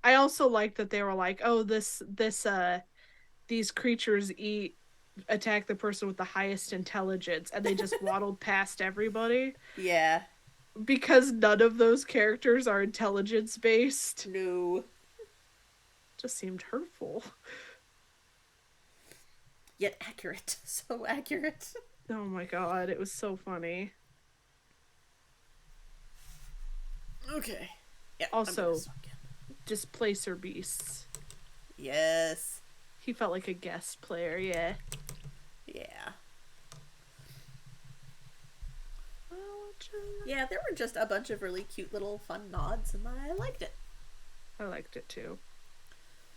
I also like that they were like, "Oh, this these creatures attack the person with the highest intelligence, and they just waddled past everybody Yeah. because none of those characters are intelligence based. No. Just seemed hurtful. Yet accurate. So accurate. Oh my god, it was so funny. Okay. Yeah. Also, Displacer Beasts. Yes. He felt like a guest player, yeah. Yeah. Yeah, there were just a bunch of really cute little fun nods, and I liked it. I liked it too.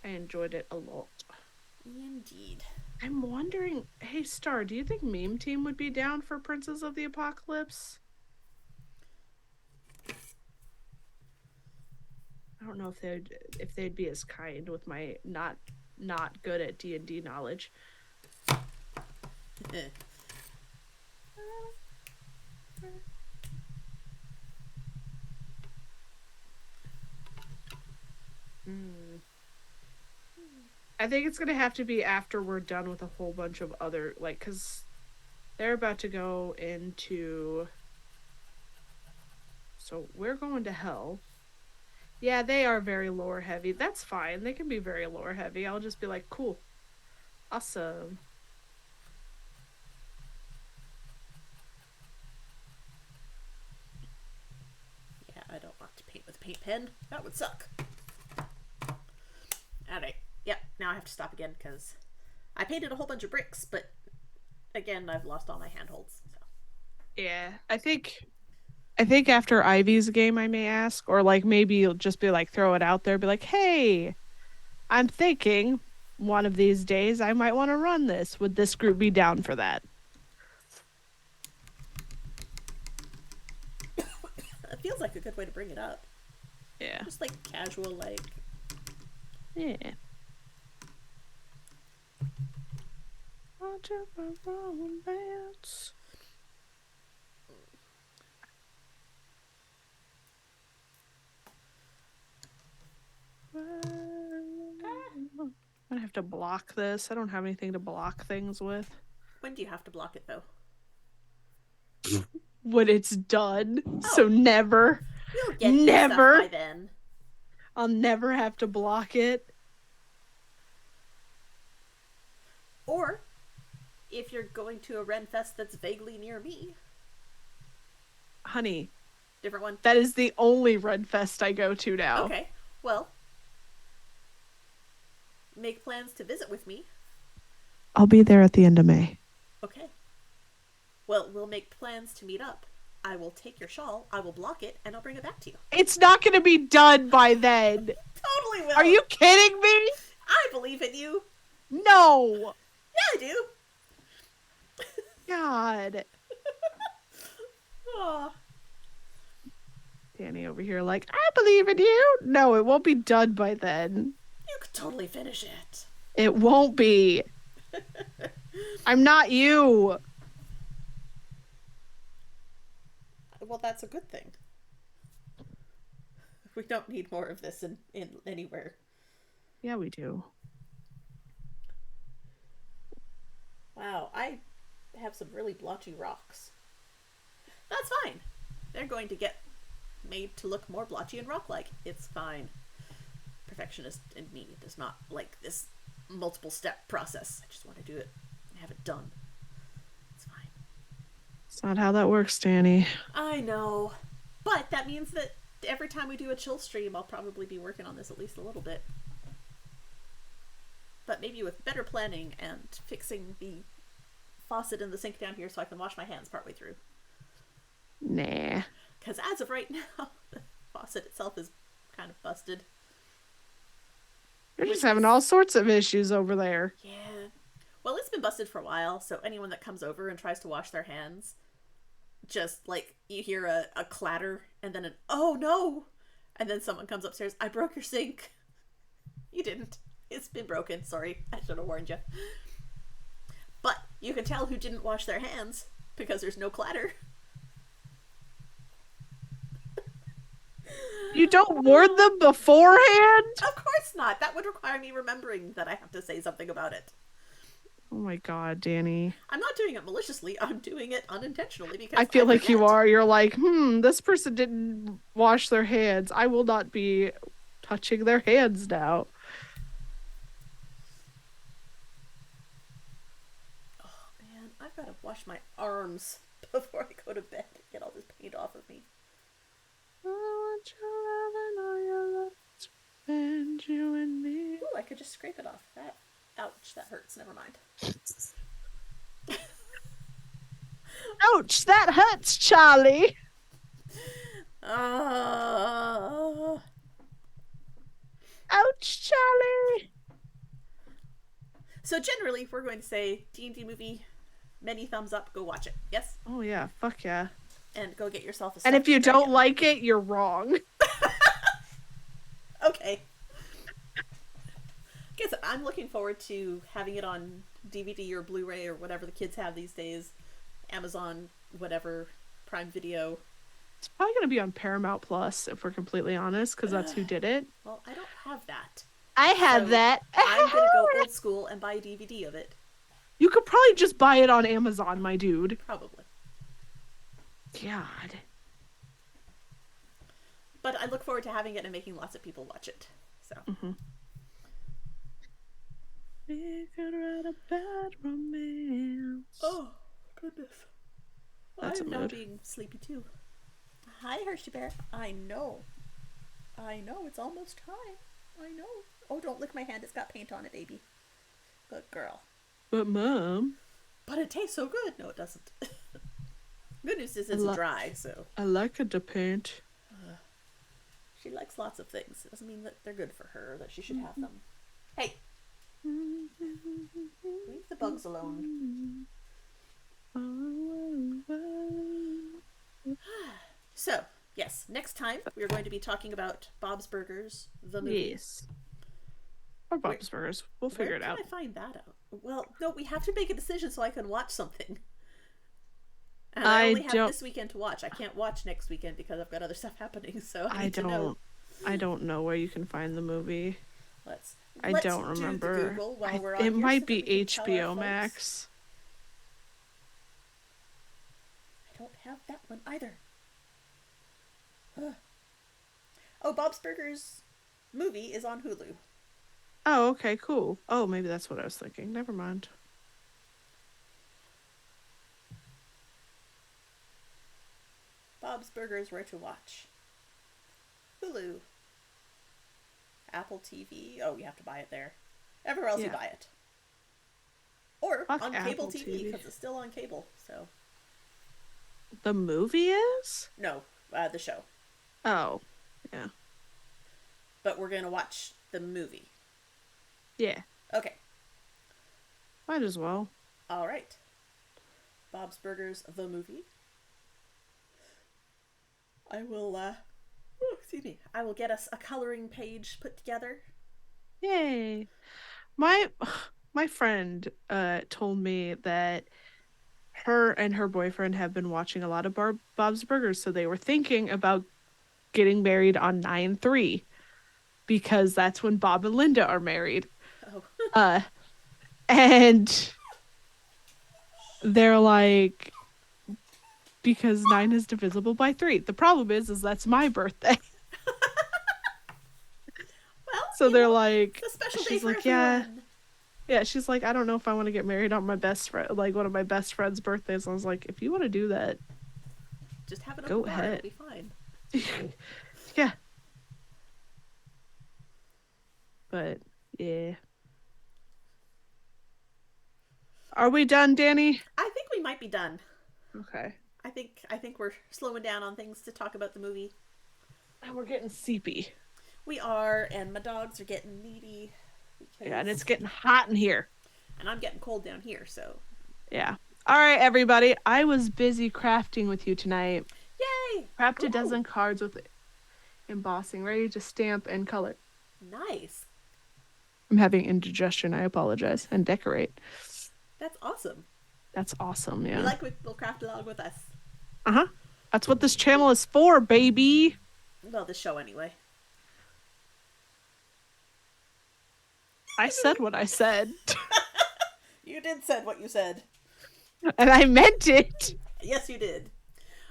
I enjoyed it a lot. Indeed. I'm wondering, hey Star, do you think Meme Team would be down for Princes of the Apocalypse? I don't know if they'd be as kind with my not good at D&D knowledge. I think it's gonna have to be after we're done with a whole bunch of other, like, because they're about to go into. So we're going to hell. Yeah, they are very lore heavy. That's fine. They can be very lore heavy. I'll just be like, cool. Awesome. Yeah, I don't want to paint with a paint pen. That would suck. Alright. Yep, now I have to stop again because I painted a whole bunch of bricks, but again, I've lost all my handholds. So. Yeah, I think after Ivy's game, I may ask, or like maybe you'll just be like, throw it out there, be like, hey, I'm thinking one of these days I might want to run this. Would this group be down for that? It feels like a good way to bring it up. Yeah. Just like casual, like. Yeah. I have to block this. I don't have anything to block things with. When do you have to block it, though? When it's done. Oh. So never. We'll get never stuff by then. I'll never have to block it. Or, if you're going to a Renfest that's vaguely near me. Honey. Different one? That is the only Renfest I go to now. Okay, well. Make plans to visit with me. I'll be there at the end of May. Okay. Well, we'll make plans to meet up. I will take your shawl, I will block it, and I'll bring it back to you. It's not going to be done by then. Totally will. Are you kidding me? I believe in you. No. Yeah, I do. God. Aww. Danny over here like, I believe in you. No, it won't be done by then. You could totally finish it. It won't be. I'm not you. Well, that's a good thing. We don't need more of this in anywhere. Yeah, we do. Wow, I have some really blotchy rocks. That's fine. They're going to get made to look more blotchy and rock-like. It's fine. Perfectionist in me does not like this multiple step process. I just want to do it and have it done. It's fine. It's not how that works, Danny. I know. But that means that every time we do a chill stream, I'll probably be working on this at least a little bit. But maybe with better planning and fixing the faucet in the sink down here so I can wash my hands partway through. Nah. Because as of right now, the faucet itself is kind of busted. You're just having all sorts of issues over there. Yeah. Well, it's been busted for a while, so anyone that comes over and tries to wash their hands, just, like, you hear a clatter, and then an, oh no! And then someone comes upstairs, I broke your sink. You didn't. It's been broken. Sorry. I should have warned you. But you can tell who didn't wash their hands, because there's no clatter. You don't warn them beforehand? Of course not. That would require me remembering that I have to say something about it. Oh my god, Danny. I'm not doing it maliciously. I'm doing it unintentionally because I feel like forget. you are. You're like, this person didn't wash their hands. I will not be touching their hands now. Oh man, I've got to wash my arms before I go to bed and get all this paint off of me. I want your love and all your love and you and me. Ooh, I could just scrape it off. That, ouch, that hurts. Never mind. Ouch, that hurts, Charlie. Ouch, Charlie. So generally, we're going to say D&D movie, many thumbs up, go watch it. Yes? Oh yeah, fuck yeah. And go get yourself a And if you dragon. don't like it, you're wrong. Okay. Guess I'm looking forward to having it on DVD or Blu-ray or whatever the kids have these days. Amazon, whatever, Prime Video. It's probably going to be on Paramount Plus, if we're completely honest, because that's who did it. Well, I don't have that. I have that. I'm going to go old school and buy a DVD of it. You could probably just buy it on Amazon, my dude. Probably. God. But I look forward to having it and making lots of people watch it. So. Mm-hmm. We could write a bad romance. Oh, goodness. That's I'm a now mood. being sleepy too. Hi, Hershey Bear. I know. It's almost time. I know. Oh, don't lick my hand. It's got paint on it, baby. Good girl. But Mom. But it tastes so good. No, it doesn't. Good news is it's dry, so. I like it to paint. She likes lots of things. It doesn't mean that they're good for her, that she should have them. Hey! Leave the bugs alone. So, yes, next time we are going to be talking about Bob's Burgers, the movie. Yes. Or Bob's Burgers. We'll figure it out. Where can I find that out? Well, no, we have to make a decision so I can watch something. And I only have this weekend to watch. I can't watch next weekend because I've got other stuff happening, so I need to know. I don't know where you can find the movie. Let's I don't remember. Do the Google while we're on it here might so be that we can tell our HBO folks. Max. I don't have that one either. Oh, Bob's Burgers movie is on Hulu. Oh, okay, cool. Oh, maybe that's what I was thinking. Never mind. Bob's Burgers, where to watch? Hulu. Apple TV. Oh, you have to buy it there. Everywhere else you buy it. Or Fuck on Apple cable TV, TV. because it's still on cable, so. The movie is? No, the show. Oh, yeah. But we're going to watch the movie. Yeah. Okay. Might as well. All right. Bob's Burgers, the movie. I will, excuse me. I will get us a coloring page put together. Yay. My friend told me that her and her boyfriend have been watching a lot of Bob's Burgers, so they were thinking about getting married on 9/3 because that's when Bob and Linda are married. Oh. And they're like, because 9 is divisible by 3. The problem is that's my birthday. Well, So they're like, it's a special day she's for like, everyone. yeah, she's like, I don't know if I want to get married on my best friend, like one of my best friend's birthdays. I was like, if you want to do that, Just have it go bar, ahead. It'll be fine. Yeah. But yeah. Are we done, Danny? I think we might be done. Okay. I think we're slowing down on things to talk about the movie. And we're getting seepy. We are, and my dogs are getting needy. Yeah, and it's getting hot in here. And I'm getting cold down here, so. Yeah. All right, everybody. I was busy crafting with you tonight. Yay! Crafted a Ooh. dozen cards with embossing, ready to stamp and color. Nice. I'm having indigestion. I apologize. And decorate. That's awesome. That's awesome, yeah. We like when people craft along with us. Uh-huh. That's what this channel is for, baby. Well, this show anyway. I said what I said. You did said what you said. And I meant it. Yes, you did.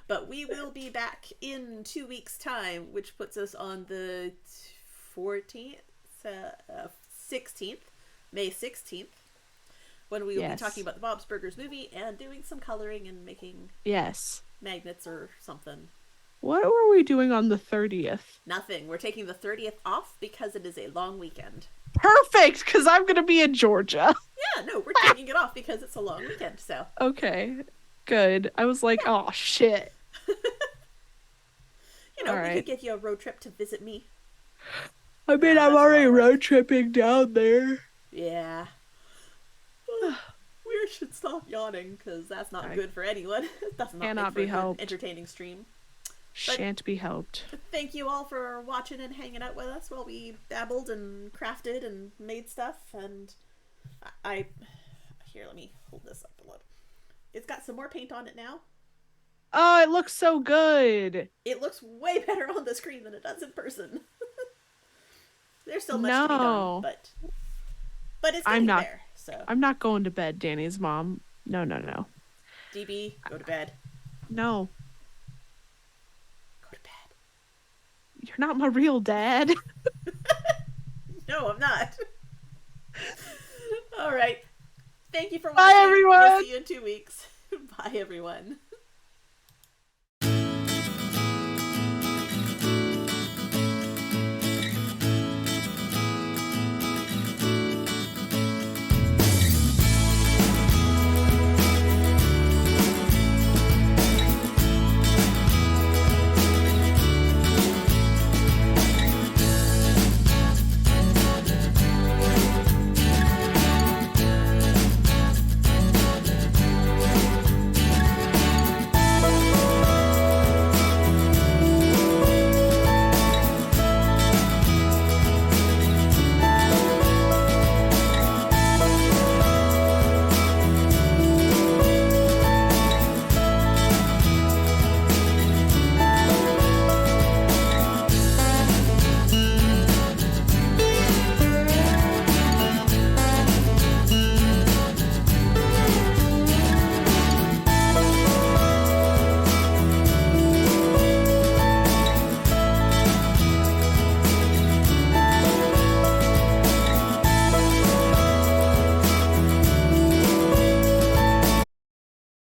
But we will be back in 2 weeks' time, which puts us on the 14th, 16th, May 16th, when we will be talking about the Bob's Burgers movie and doing some coloring and making magnets or something. What were we doing on the 30th? Nothing. We're taking the 30th off because it is a long weekend. Perfect, because I'm going to be in Georgia. Yeah, no, we're taking it off because it's a long weekend, so. Okay, good. I was like, oh, shit. You know, we could give you a road trip to visit me. I mean, I'm already road tripping down there. Yeah. We should stop yawning, because that's not good for anyone. That's not cannot be helped. Entertaining stream. Shan't be helped. Thank you all for watching and hanging out with us while we dabbled and crafted and made stuff. And here, let me hold this up a little. It's got some more paint on it now. Oh, it looks so good. It looks way better on the screen than it does in person. There's still much to be done, but it's getting there. So I'm not going to bed, Danny's mom. No. DB, go to bed. No. Go to bed. You're not my real dad. No, I'm not. All right. Thank you for watching. Bye, everyone. We'll see you in 2 weeks. Bye, everyone.